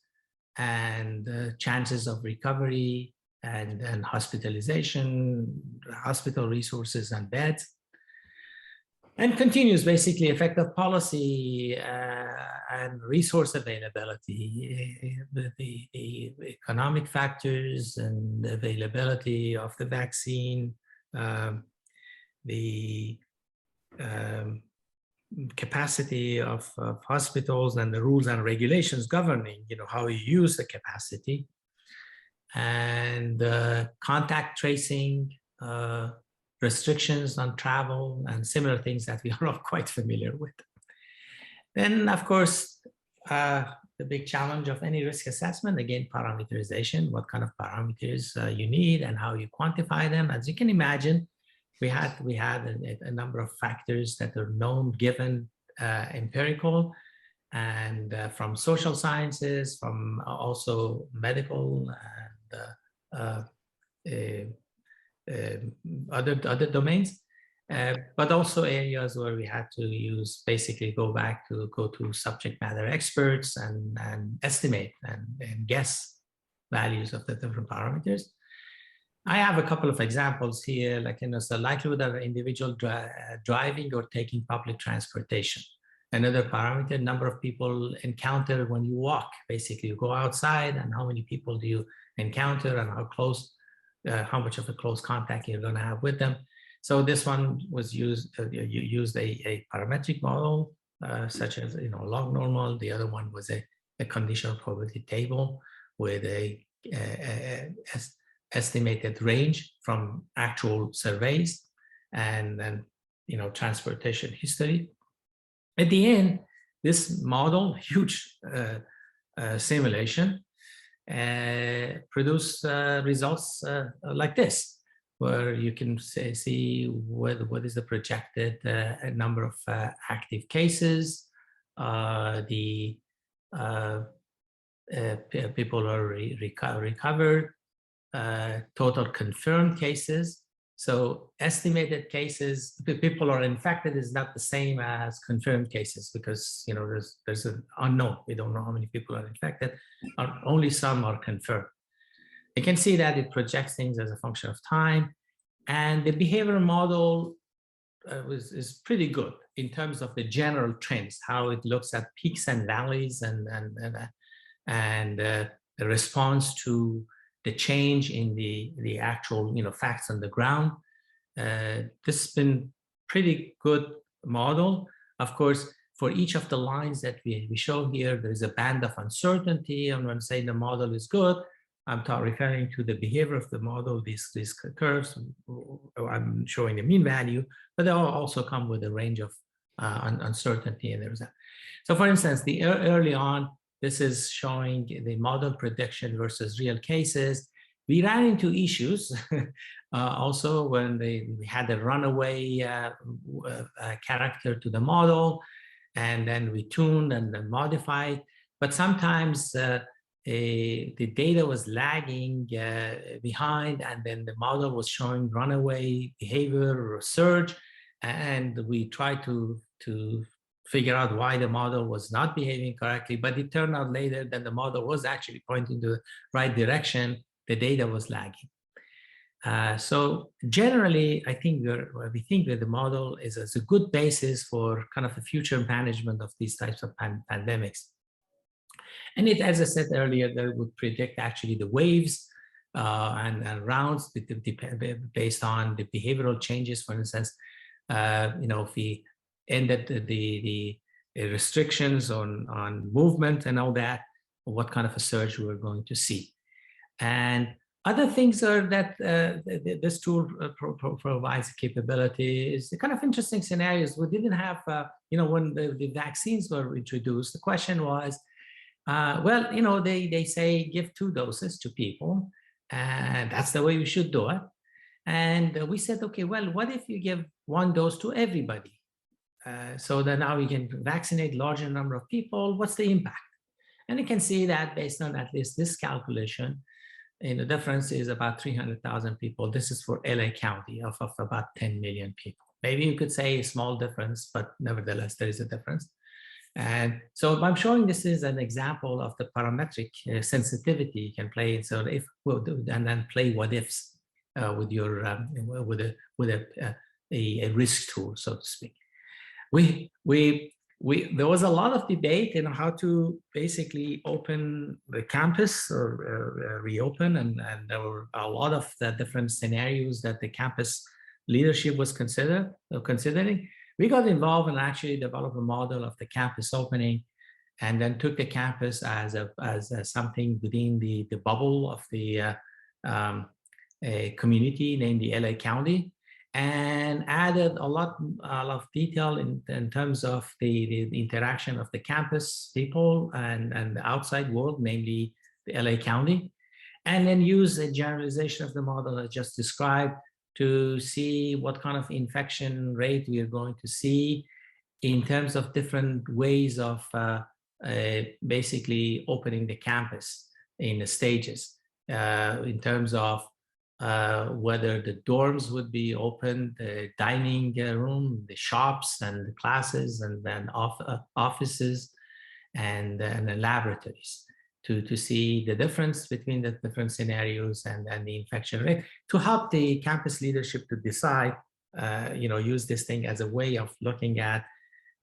and chances of recovery and hospitalization, hospital resources and beds. And continues basically effect of policy and resource availability, the economic factors and the availability of the vaccine, the capacity of hospitals and the rules and regulations governing, how you use the capacity, and contact tracing, restrictions on travel, and similar things that we are all quite familiar with. Then, of course, the big challenge of any risk assessment, again, parameterization, what kind of parameters you need and how you quantify them. As you can imagine, we had a number of factors that are known, given, empirical, and from social sciences, from also medical and other domains, but also areas where we had to go to subject matter experts and estimate and guess values of the different parameters. I have a couple of examples here, like, so likelihood of an individual driving or taking public transportation. Another parameter, number of people encounter when you walk. Basically, you go outside and how many people do you encounter and how close, how much of a close contact you're going to have with them. So this one was used, you used a parametric model, such as, log normal. The other one was a conditional probability table with a estimated range from actual surveys and then, transportation history. At the end, this model, huge simulation, produce results like this, where you can see what is the projected number of active cases, the people are recovered, total confirmed cases. So estimated cases, people are infected is not the same as confirmed cases, because there's an unknown. We don't know how many people are infected. Only some are confirmed. You can see that it projects things as a function of time. And the behavioral model is pretty good in terms of the general trends, how it looks at peaks and valleys and the response to the change in the actual facts on the ground. This has been pretty good model. Of course, for each of the lines that we show here, there is a band of uncertainty. And when saying the model is good, I'm referring to the behavior of the model, these curves. I'm showing the mean value, but they all also come with a range of uncertainty. And there's that. So for instance, the early on, this is showing the model prediction versus real cases. We ran into issues also when we had a runaway character to the model, and then we tuned and then modified. But sometimes the data was lagging behind, and then the model was showing runaway behavior or surge, and we tried to figure out why the model was not behaving correctly. But it turned out later that the model was actually pointing to the right direction. The data was lagging. So generally, I think we think that the model is a good basis for kind of a future management of these types of pandemics. And it, as I said earlier, that would predict actually the waves and rounds based on the behavioral changes. For instance, if we ended the restrictions on movement and all that, what kind of a surge we're going to see. And other things are that this tool provides capability is the kind of interesting scenarios. We didn't have, when the vaccines were introduced, the question was, they say give 2 doses to people, and that's the way we should do it. And we said, okay, well, what if you give 1 dose to everybody? So that now we can vaccinate larger number of people. What's the impact? And you can see that based on at least this calculation, the difference is about 300,000 people. This is for LA County of about 10 million people. Maybe you could say a small difference, but nevertheless, there is a difference. And so I'm showing this is an example of the parametric sensitivity you can play. So if and then play what ifs with your with a risk tool, so to speak. There was a lot of debate in how to basically open the campus or reopen, and there were a lot of the different scenarios that the campus leadership was considering. We got involved and actually developed a model of the campus opening, and then took the campus as something within the bubble of the community named the LA County, and added a lot of detail in terms of the interaction of the campus people and the outside world, namely the LA County, and then use a generalization of the model I just described to see what kind of infection rate we are going to see in terms of different ways of basically opening the campus in the stages, in terms of whether the dorms would be open, the dining room, the shops and the classes, and then offices and the laboratories to see the difference between the different scenarios and the infection rate, to help the campus leadership to decide, use this thing as a way of looking at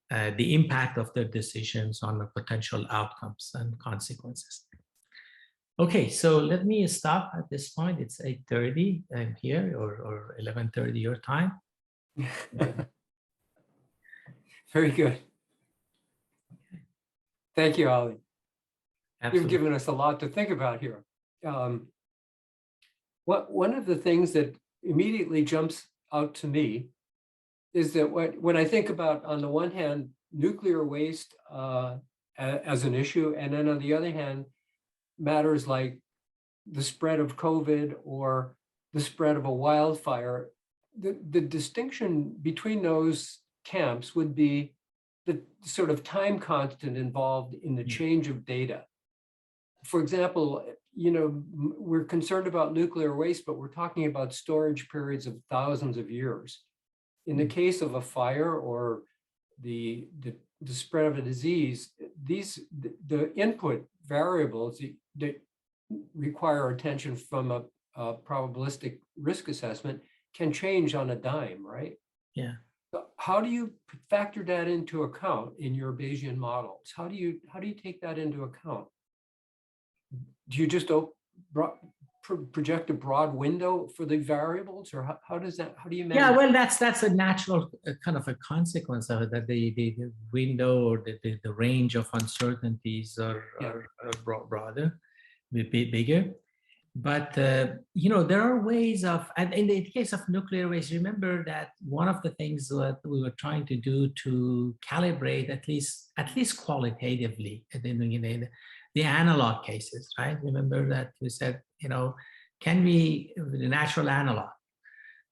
the impact of their decisions on the potential outcomes and consequences. Okay, so let me stop at this point. It's 8:30 here, or 11:30 your time. Very good. Thank you, Ali. Absolutely. You've given us a lot to think about here. One of the things that immediately jumps out to me is that when I think about, on the one hand, nuclear waste as an issue, and then on the other hand, matters like the spread of COVID or the spread of a wildfire, the distinction between those camps would be the sort of time constant involved in the change of data. For example, we're concerned about nuclear waste, but we're talking about storage periods of thousands of years. In the case of a fire or the spread of a disease, the input variables that require attention from a probabilistic risk assessment can change on a dime, right? Yeah. So how do you factor that into account in your Bayesian models? How do you take that into account? Do you just project a broad window for the variables, or how does that, how do you manage? Yeah, well, that's a natural kind of a consequence of it, that the window or the range of uncertainties are broader, bigger. But there are ways of, and in the case of nuclear waste, remember that one of the things that we were trying to do to calibrate, at least qualitatively, the analog cases, right? Remember that we said, can we the natural analog,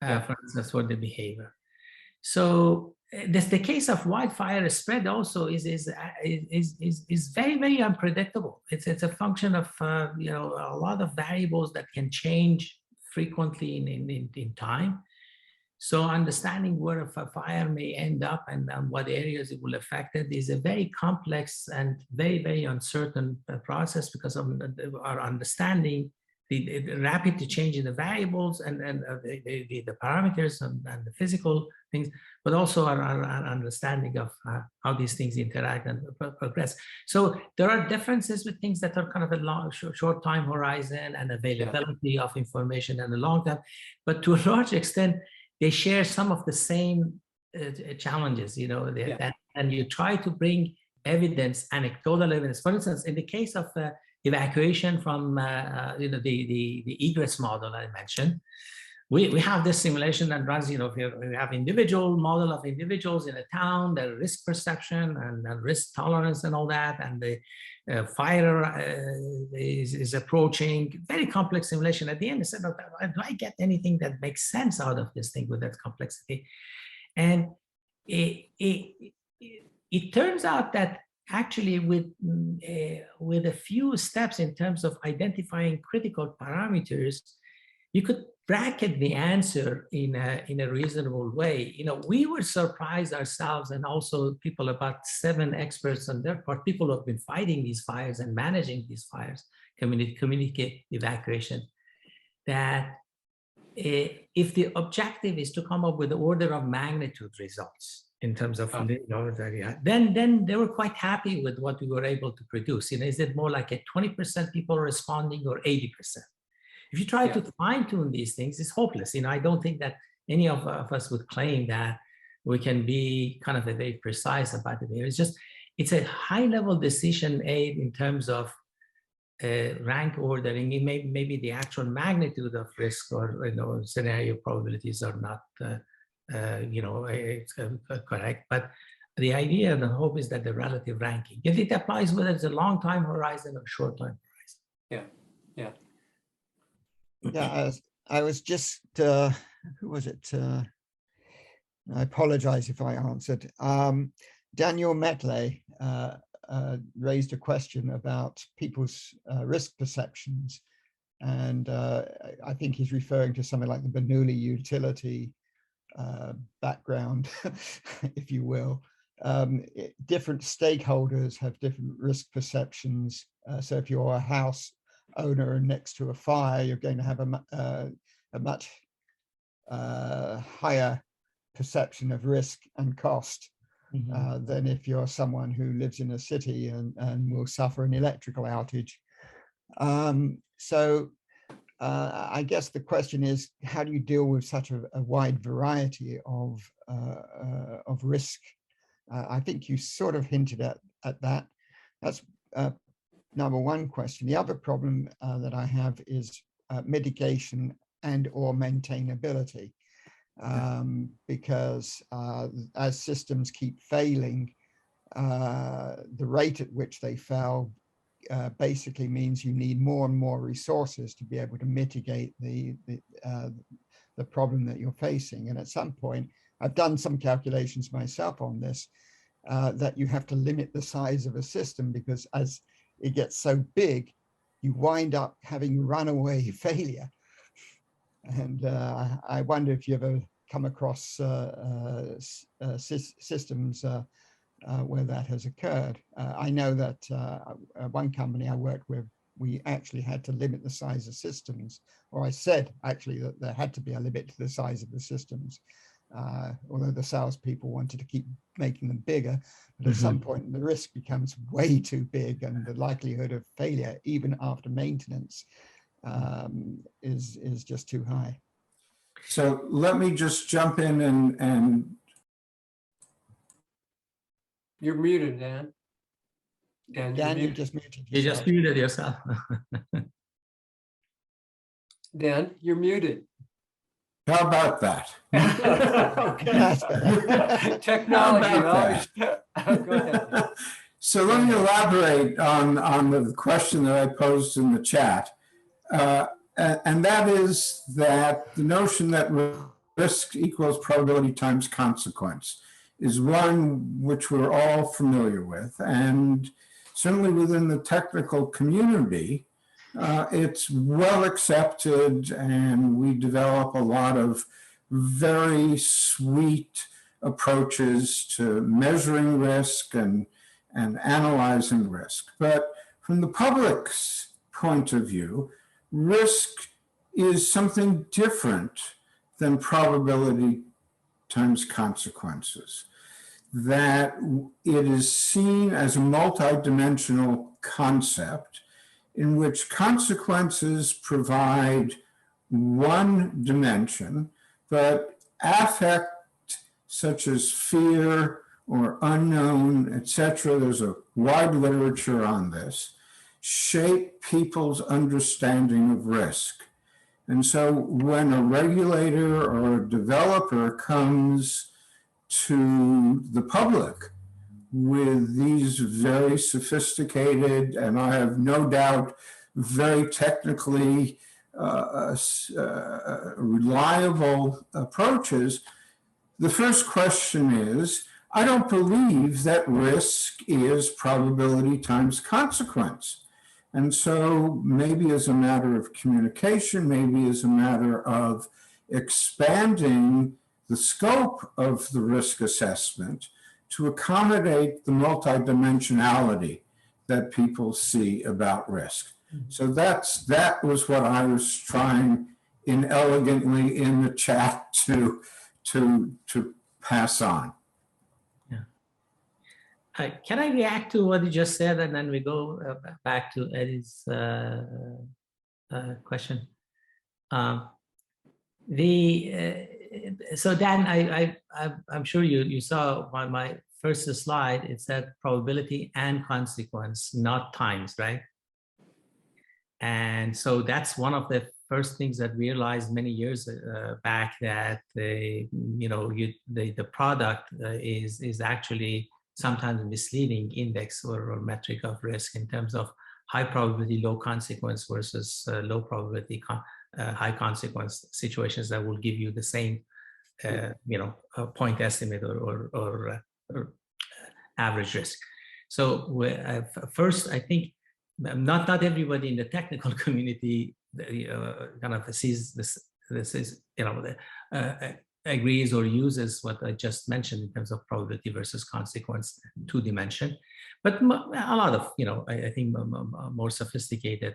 for instance, for the behavior. So the case of wildfire spread also is very, very unpredictable. It's a function of a lot of variables that can change frequently in time. So understanding where a fire may end up and what areas it will affect it is a very complex and very, very uncertain process, because of our understanding the rapid change in the variables and the parameters and the physical things, but also our understanding of how these things interact and progress. So there are differences with things that are kind of a long, short time horizon and availability of information and a long time, but to a large extent, they share some of the same challenges, and you try to bring evidence, anecdotal evidence. For instance, in the case of evacuation from the egress model I mentioned, we have this simulation that runs, we have individual model of individuals in a town, their risk perception and risk tolerance and all that, and the fire is approaching, very complex simulation. At the end, I said, do I get anything that makes sense out of this thing with that complexity? And it turns out that actually with a few steps in terms of identifying critical parameters, you could bracket the answer in a reasonable way. We were surprised ourselves, and also people, about 7 experts on their part, people who have been fighting these fires and managing these fires, community evacuation, that if the objective is to come up with the order of magnitude results in terms of, then they were quite happy with what we were able to produce. Is it more like a 20% people responding or 80%? If you try to fine tune these things, it's hopeless. I don't think that any of us would claim that we can be kind of a very precise about it. It's a high level decision aid in terms of rank ordering. It maybe the actual magnitude of risk or scenario probabilities are not correct, but the idea and the hope is that the relative ranking, if it applies whether it's a long time horizon or short time horizon. Yeah, I was just, who was it? I apologize if I answered. Daniel Metley raised a question about people's risk perceptions. And I think he's referring to something like the Bernoulli utility background, if you will. Different stakeholders have different risk perceptions. So if you're a house owner next to a fire, you're going to have a much higher perception of risk and cost than if you're someone who lives in a city and will suffer an electrical outage. So I guess the question is, how do you deal with such a wide variety of risk? I think you sort of hinted at that. That's number one question. The other problem that I have is mitigation and or maintainability, because as systems keep failing, the rate at which they fail basically means you need more and more resources to be able to mitigate the problem that you're facing. And at some point, I've done some calculations myself on this, that you have to limit the size of a system, because as it gets so big, you wind up having runaway failure. And I wonder if you ever come across systems where that has occurred. I know that one company I worked with we actually had to limit the size of systems, or I said actually that there had to be a limit to the size of the systems, although the salespeople wanted to keep making them bigger. But at some point, the risk becomes way too big, and the likelihood of failure, even after maintenance, is just too high. So let me just jump in and You're muted, Dan. Dan, Dan, you muted. just muted You yourself. just muted yourself. Dan, you're muted. how about that? That's better. Technology. How about Always. Go ahead. So let me elaborate on the question that I posed in the chat. And that is that the notion that risk equals probability times consequence is one which we're all familiar with. And certainly within the technical community, it's well accepted, and we develop a lot of very sweet approaches to measuring risk and analyzing risk. But from the public's point of view, risk is something different than probability times consequences. That it is seen as a multidimensional concept in which consequences provide one dimension, but affect such as fear or unknown, etc., there's a wide literature on this, shape people's understanding of risk. And so when a regulator or a developer comes to the public with these very sophisticated, and I have no doubt, very technically reliable approaches, the first question is, I don't believe that risk is probability times consequence. And so maybe as a matter of communication, maybe as a matter of expanding the scope of the risk assessment to accommodate the multidimensionality that people see about risk. So that was what I was trying inelegantly in the chat to pass on. Can I react to what you just said, and then we go back to Eddie's question? So Dan, I'm sure you saw my first slide. It said probability and consequence, not times, right? And so that's one of the first things that we realized many years back, that the product is actually sometimes misleading index or metric of risk in terms of high probability, low consequence versus low probability, high consequence situations that will give you the same, point estimate or average risk. So first, I think not everybody in the technical community kind of sees this is, agrees or uses what I just mentioned in terms of probability versus consequence, two dimension. But a lot of, I think more sophisticated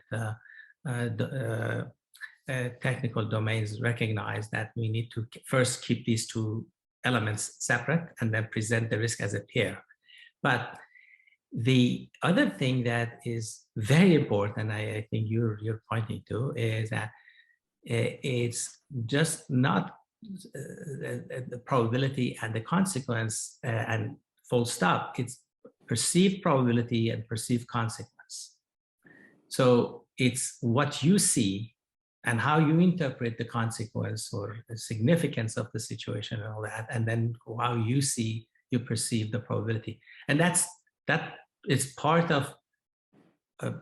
technical domains recognize that we need to first keep these two elements separate and then present the risk as a pair. But the other thing that is very important, I think you're pointing to, is that it's just not the probability and the consequence and full stop. It's perceived probability and perceived consequence. So it's what you see and how you interpret the consequence or the significance of the situation and all that, and then how you perceive the probability. And that is part of a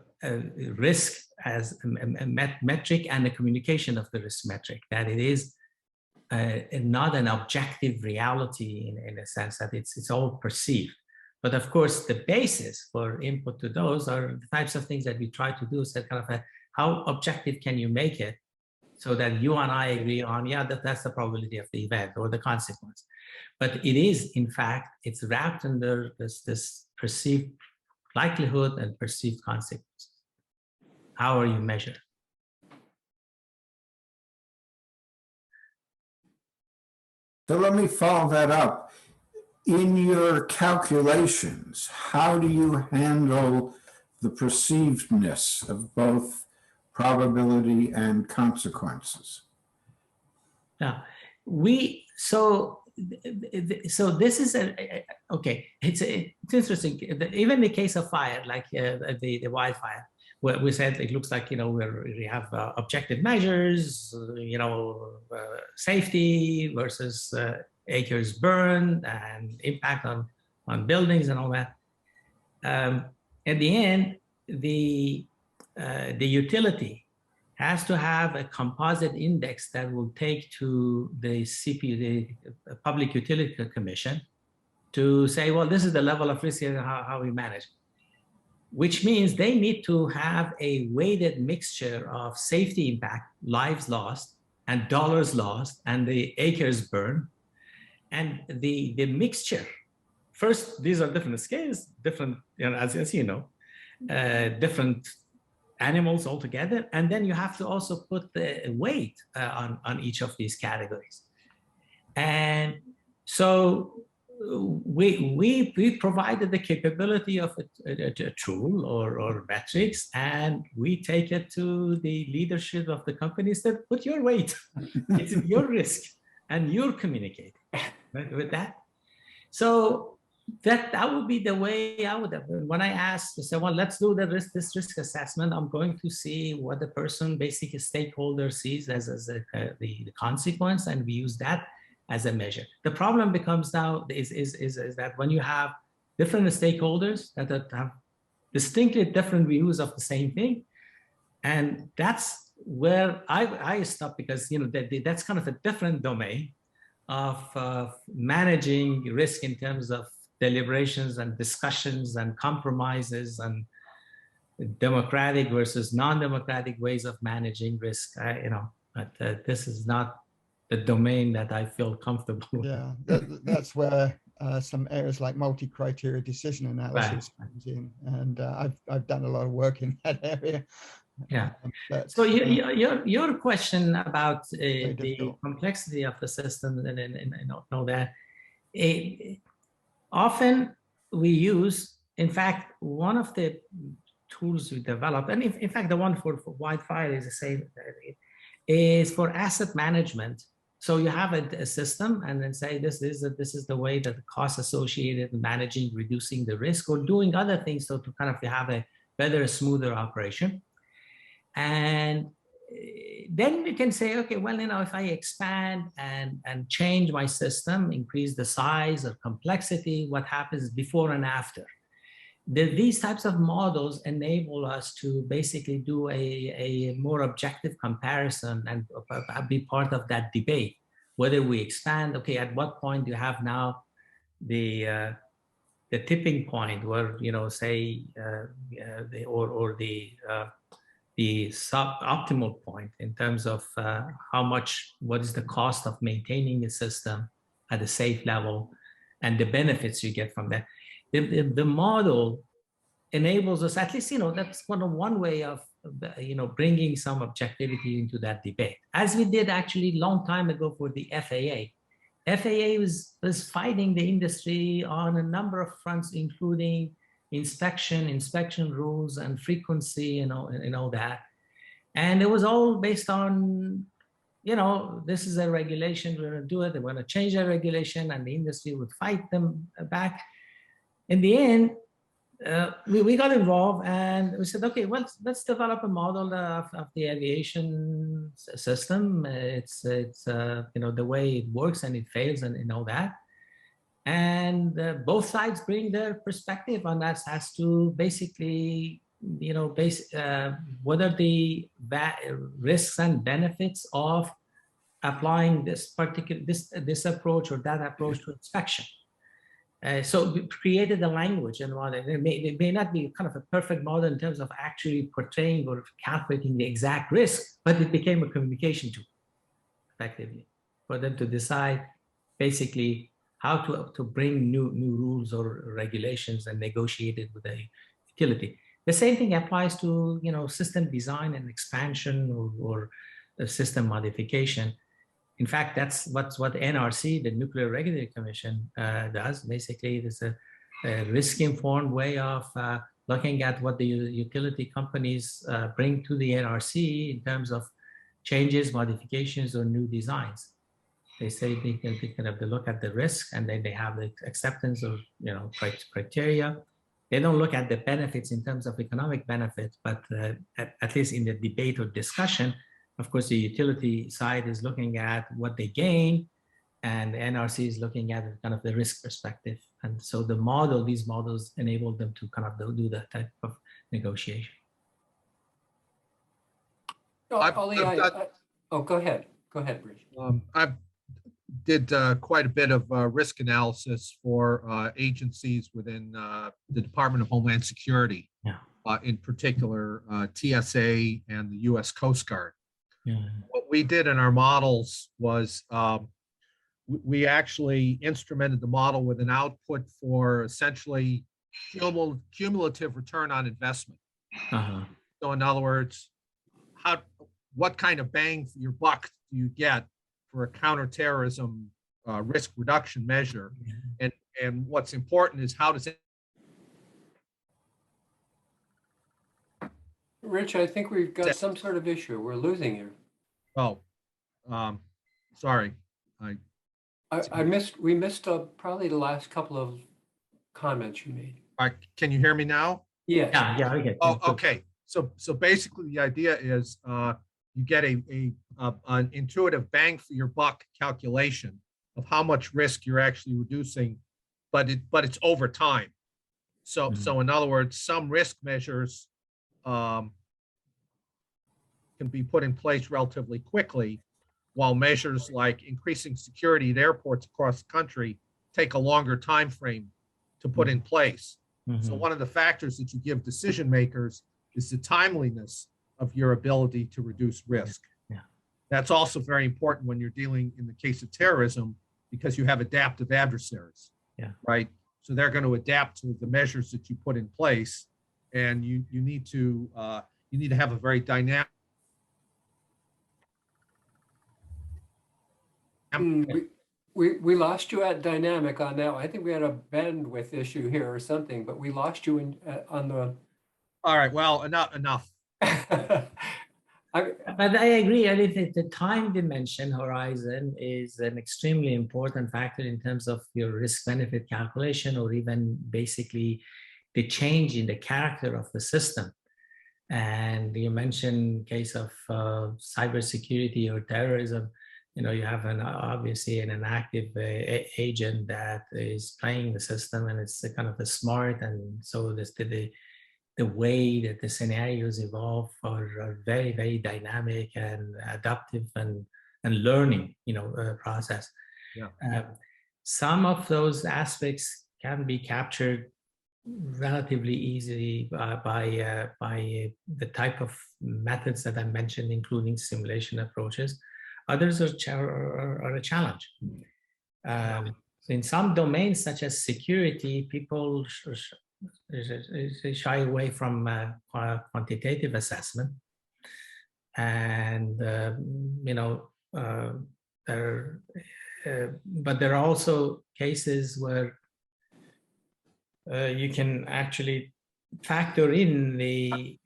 risk as a metric and the communication of the risk metric, that it is not an objective reality in a sense that it's all perceived. But of course, the basis for input to those are the types of things that we try to do. So kind of how objective can you make it so that you and I agree on, yeah, that's the probability of the event or the consequence. But it is, in fact, it's wrapped under this perceived likelihood and perceived consequence. How are you measured? So let me follow that up. In your calculations, how do you handle the perceivedness of both probability and consequences? Now, so this is okay. It's interesting. Even the case of fire, like the wildfire, where we said it looks like we have objective measures, safety versus acres burned and impact on buildings and all that. At the end, the utility has to have a composite index that will take to the CPU, the Public Utility Commission, to say, well, this is the level of risk and how we manage. Which means they need to have a weighted mixture of safety impact, lives lost, and dollars lost, and the acres burned. And the mixture, first, these are different scales, different, as you know, different animals altogether, and then you have to also put the weight on each of these categories. And so we provided the capability of a tool or metrics, and we take it to the leadership of the companies that put your weight, it's your risk, and you're communicating with that. So that would be the way I would have. When I asked, I said, well, let's do this risk assessment. I'm going to see what the person, basically stakeholder, sees as the consequence, and we use that as a measure. The problem becomes now is that when you have different stakeholders that have distinctly different views of the same thing, and that's where I stop, because that's kind of a different domain of managing risk in terms of deliberations and discussions and compromises and democratic versus non-democratic ways of managing risk. But this is not the domain that I feel comfortable with. Yeah, that's where some areas like multi-criteria decision analysis comes in, and I've done a lot of work in that area. Yeah. So your question about the complexity of the system and all that, often we use, in fact, one of the tools we develop, and in fact the one for wildfire is the same, is for asset management. So you have a system, and then say this is the way that the costs associated with managing, reducing the risk, or doing other things, so to kind of have a better, smoother operation. And then you can say, okay, well, if I expand and change my system, increase the size or complexity, what happens before and after? These types of models enable us to basically do a more objective comparison and be part of that debate, whether we expand, okay, at what point do you have now the tipping point where, say, the suboptimal point in terms of what is the cost of maintaining a system at a safe level and the benefits you get from that. The model enables us, at least, that's one way of, bringing some objectivity into that debate, as we did actually a long time ago for the FAA. FAA was fighting the industry on a number of fronts, including inspection rules and frequency and all that. And it was all based on, this is a regulation, we're gonna do it, they're gonna change the regulation, and the industry would fight them back. In the end, we got involved, and we said, okay, well, let's develop a model of the aviation system. It's the way it works and it fails and all that. And both sides bring their perspective on that, as to basically, whether the risks and benefits of applying this approach or that approach to inspection. So we created a language, and while it may not be kind of a perfect model in terms of actually portraying or calculating the exact risk, but it became a communication tool, effectively, for them to decide basically how to bring new rules or regulations and negotiate it with a utility. The same thing applies to, system design and expansion or system modification. In fact, that's what NRC, the Nuclear Regulatory Commission, does. Basically, it's a risk-informed way of looking at what the utility companies bring to the NRC in terms of changes, modifications, or new designs. They say they kind of look at the risk, and then they have the acceptance of criteria. They don't look at the benefits in terms of economic benefits, but at least in the debate or discussion, of course, the utility side is looking at what they gain, and the NRC is looking at kind of the risk perspective. And so these models enable them to kind of do that type of negotiation. Go ahead. Go ahead, Bridge. I did quite a bit of risk analysis for agencies within the Department of Homeland Security, in particular TSA and the U.S. Coast Guard. Yeah. What we did in our models was we actually instrumented the model with an output for essentially cumulative return on investment. So in other words, what kind of bang for your buck do you get for a counterterrorism risk reduction measure? And what's important is how does it. Rich, I think we've got some sort of issue. We're losing you. Oh, sorry. We missed probably the last couple of comments you made. Can you hear me now? Yeah. Yeah. Okay. Oh, okay. So basically the idea is you get an intuitive bang for your buck calculation of how much risk you're actually reducing, but it's over time. So in other words, some risk measures can be put in place relatively quickly, while measures like increasing security at airports across the country take a longer time frame to put in place. So one of the factors that you give decision makers is the timeliness of your ability to reduce risk. That's also very important when you're dealing in the case of terrorism, because you have adaptive adversaries, right? So they're going to adapt to the measures that you put in place, and you need to have a very dynamic. We lost you at dynamic on that. I think we had a bandwidth issue here or something, but we lost you on the. All right. Well, enough. But I agree. I think the time dimension horizon is an extremely important factor in terms of your risk benefit calculation, or even basically the change in the character of the system. And you mentioned case of cybersecurity or terrorism. You have obviously an active agent that is playing the system, and it's kind of a smart, and so the way that the scenarios evolve are very, very dynamic and adaptive and learning, process. Some of those aspects can be captured relatively easily by the type of methods that I mentioned, including simulation approaches. Others are a challenge. In some domains, such as security, people shy away from quantitative assessment, and but there are also cases where you can actually factor in the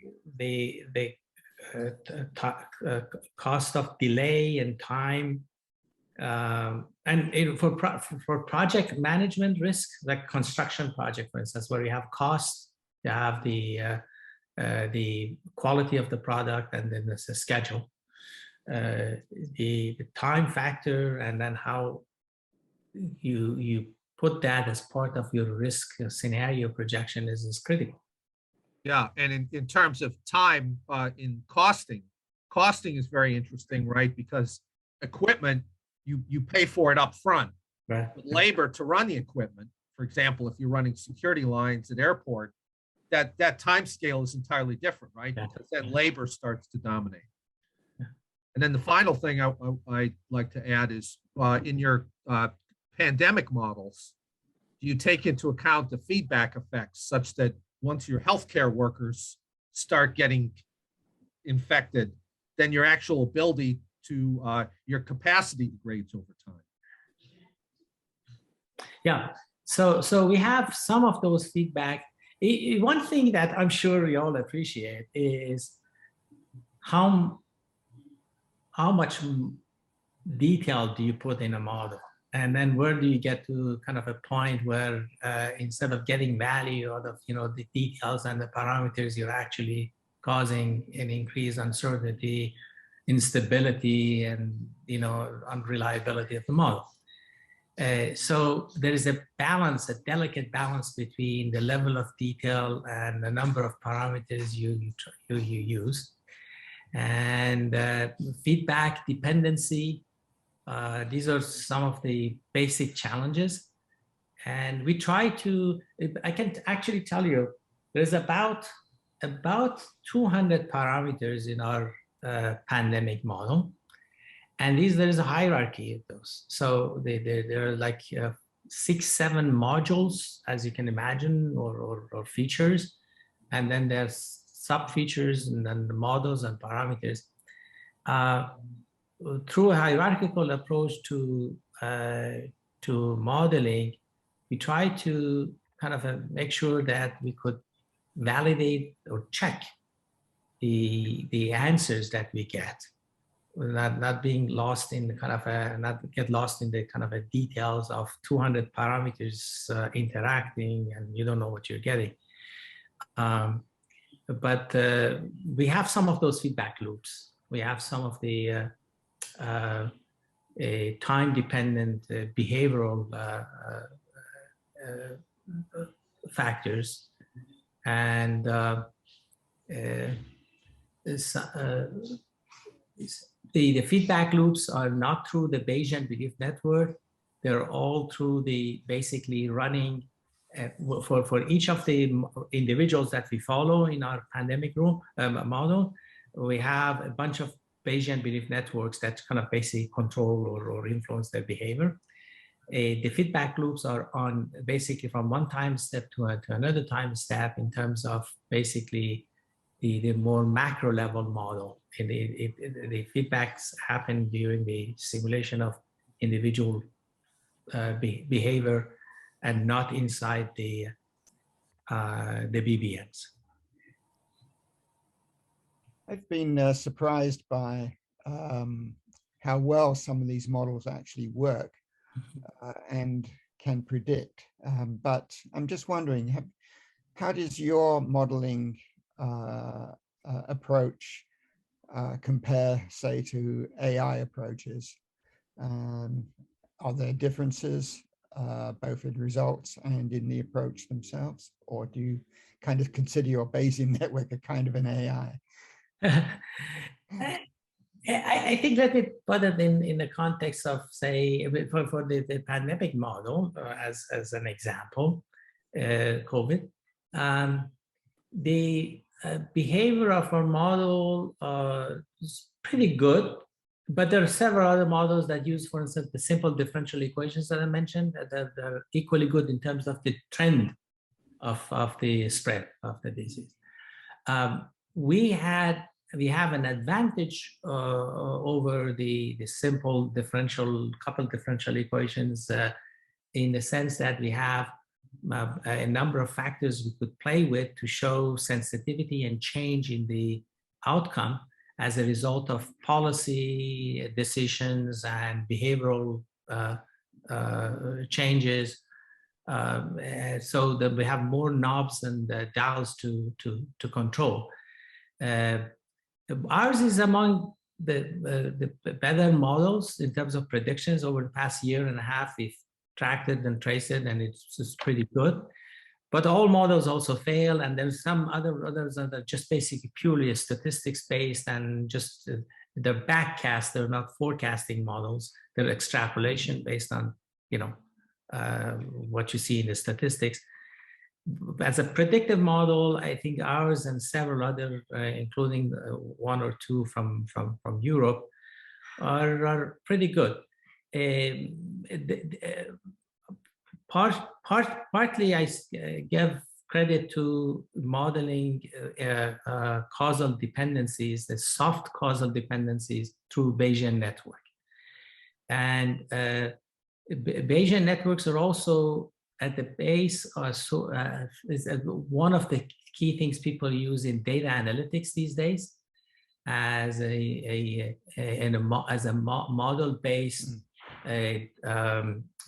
cost of delay and time, and for project management risk, like construction project, for instance, where you have cost, you have the quality of the product, and then there's a schedule, the time factor, and then how you put that as part of your risk scenario projection is critical. Yeah, and in terms of time, in costing is very interesting, right? Because equipment, you pay for it up front. Right. But labor to run the equipment, for example, if you're running security lines at airport, that time scale is entirely different, right? Because then labor starts to dominate. And then the final thing I'd like to add is in your pandemic models, do you take into account the feedback effects such that once your healthcare workers start getting infected, then your actual ability to, your capacity degrades over time. Yeah, so we have some of those feedback. One thing that I'm sure you all appreciate is how much detail do you put in a model, and then where do you get to kind of a point where instead of getting value out of the details and the parameters, you're actually causing an increased uncertainty, instability, and unreliability of the model. So there is a balance, a delicate balance between the level of detail and the number of parameters you use, and feedback dependency. These are some of the basic challenges, and we try to. I can actually tell you, there's about 200 parameters in our pandemic model. And there is a hierarchy of those. So there are like 6-7 modules, as you can imagine, or features. And then there's sub-features and then the models and parameters. Through a hierarchical approach to modeling, we try to kind of make sure that we could validate or check the answers that we get. Not being lost in kind of not get lost in the kind of details of 200 parameters interacting, and you don't know what you're getting. But we have some of those feedback loops. We have some of the time-dependent behavioral factors, and the feedback loops are not through the Bayesian belief network. They're all through the basically running for each of the individuals that we follow in our pandemic model. We have a bunch of Bayesian belief networks that kind of basically control or influence their behavior. The feedback loops are on basically from one time step to another time step in terms of basically the more macro level model. And the feedbacks happen during the simulation of individual behavior and not inside the BBNs. I've been surprised by how well some of these models actually work and can predict. But I'm just wondering, how does your modeling approach compare, say, to AI approaches? Are there differences both in results and in the approach themselves? Or do you kind of consider your Bayesian network a kind of an AI? I think let me put it in the context of, say, for the pandemic model as an example, COVID. The behavior of our model is pretty good, but there are several other models that use, for instance, the simple differential equations that I mentioned that are equally good in terms of the trend of the spread of the disease. We have an advantage over the simple couple differential equations in the sense that we have a number of factors we could play with to show sensitivity and change in the outcome as a result of policy decisions and behavioral changes, so that we have more knobs and dials to control. Ours is among the better models in terms of predictions. Over the past year and a half, we've tracked it and traced it, and it's just pretty good. But all models also fail, and there's some others that are just basically purely statistics-based and just they're backcast. They're not forecasting models. They're extrapolation based on what you see in the statistics. As a predictive model, I think ours and several other, including one or two from Europe, are pretty good. Partly I give credit to modeling causal dependencies, the soft causal dependencies through Bayesian network. And Bayesian networks are also at the base, is one of the key things people use in data analytics these days as a model-based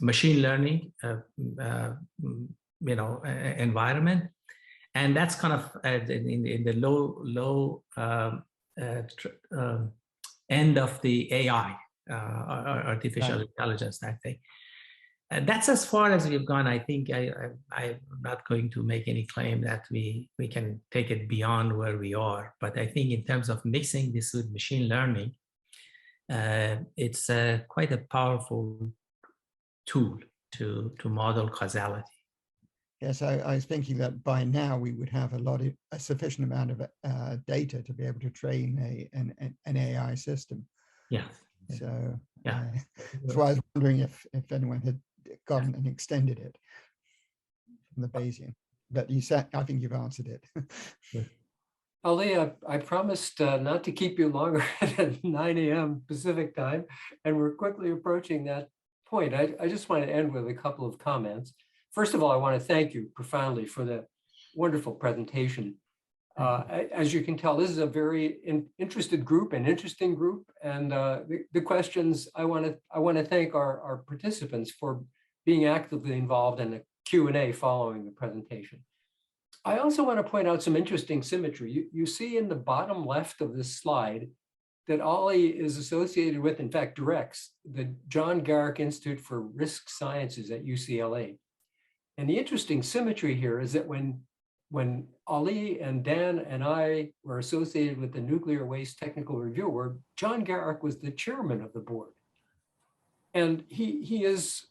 machine learning environment. And that's kind of in the low end of the AI, artificial intelligence, I think. That's as far as we've gone. I think I'm not going to make any claim that we can take it beyond where we are. But I think in terms of mixing this with machine learning, it's quite a powerful tool to model causality. Yes, I was thinking that by now we would have a sufficient amount of data to be able to train an AI system. Yeah. So yeah, that's why I was wondering if anyone had gotten and extended it from the Bayesian. But you said, I think you've answered it. Ali, I promised not to keep you longer than 9 a.m. Pacific time, and we're quickly approaching that point. I just want to end with a couple of comments. First of all, I want to thank you profoundly for the wonderful presentation. As you can tell, this is a very interested group, an interesting group, and the questions, I want to thank our participants for being actively involved in the Q&A following the presentation. I also want to point out some interesting symmetry. You see in the bottom left of this slide that Ali is associated with, in fact, directs the John Garrick Institute for Risk Sciences at UCLA. And the interesting symmetry here is that when Ali and Dan and I were associated with the Nuclear Waste Technical Review Board, John Garrick was the chairman of the board. And he is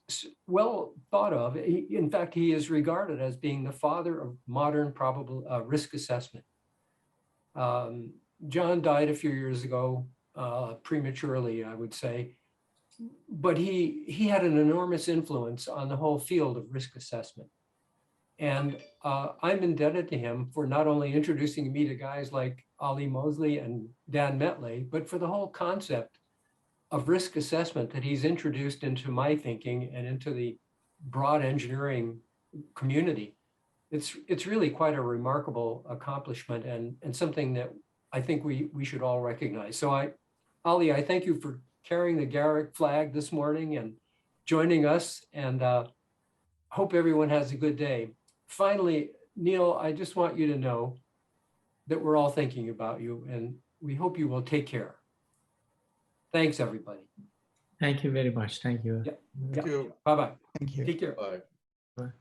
well thought of. In fact, he is regarded as being the father of modern probable risk assessment. John died a few years ago, prematurely, I would say. But he had an enormous influence on the whole field of risk assessment. And I'm indebted to him for not only introducing me to guys like Ali Mosleh and Dan Metley, but for the whole concept of risk assessment that he's introduced into my thinking and into the broad engineering community. It's really quite a remarkable accomplishment and something that I think we should all recognize. So Ali, I thank you for carrying the Garrick flag this morning and joining us, and hope everyone has a good day. Finally, Neil, I just want you to know that we're all thinking about you, and we hope you will take care. Thanks, everybody. Thank you very much. Thank you. Yeah. Thank you. Bye-bye. Thank you. Take care. Bye. Bye-bye.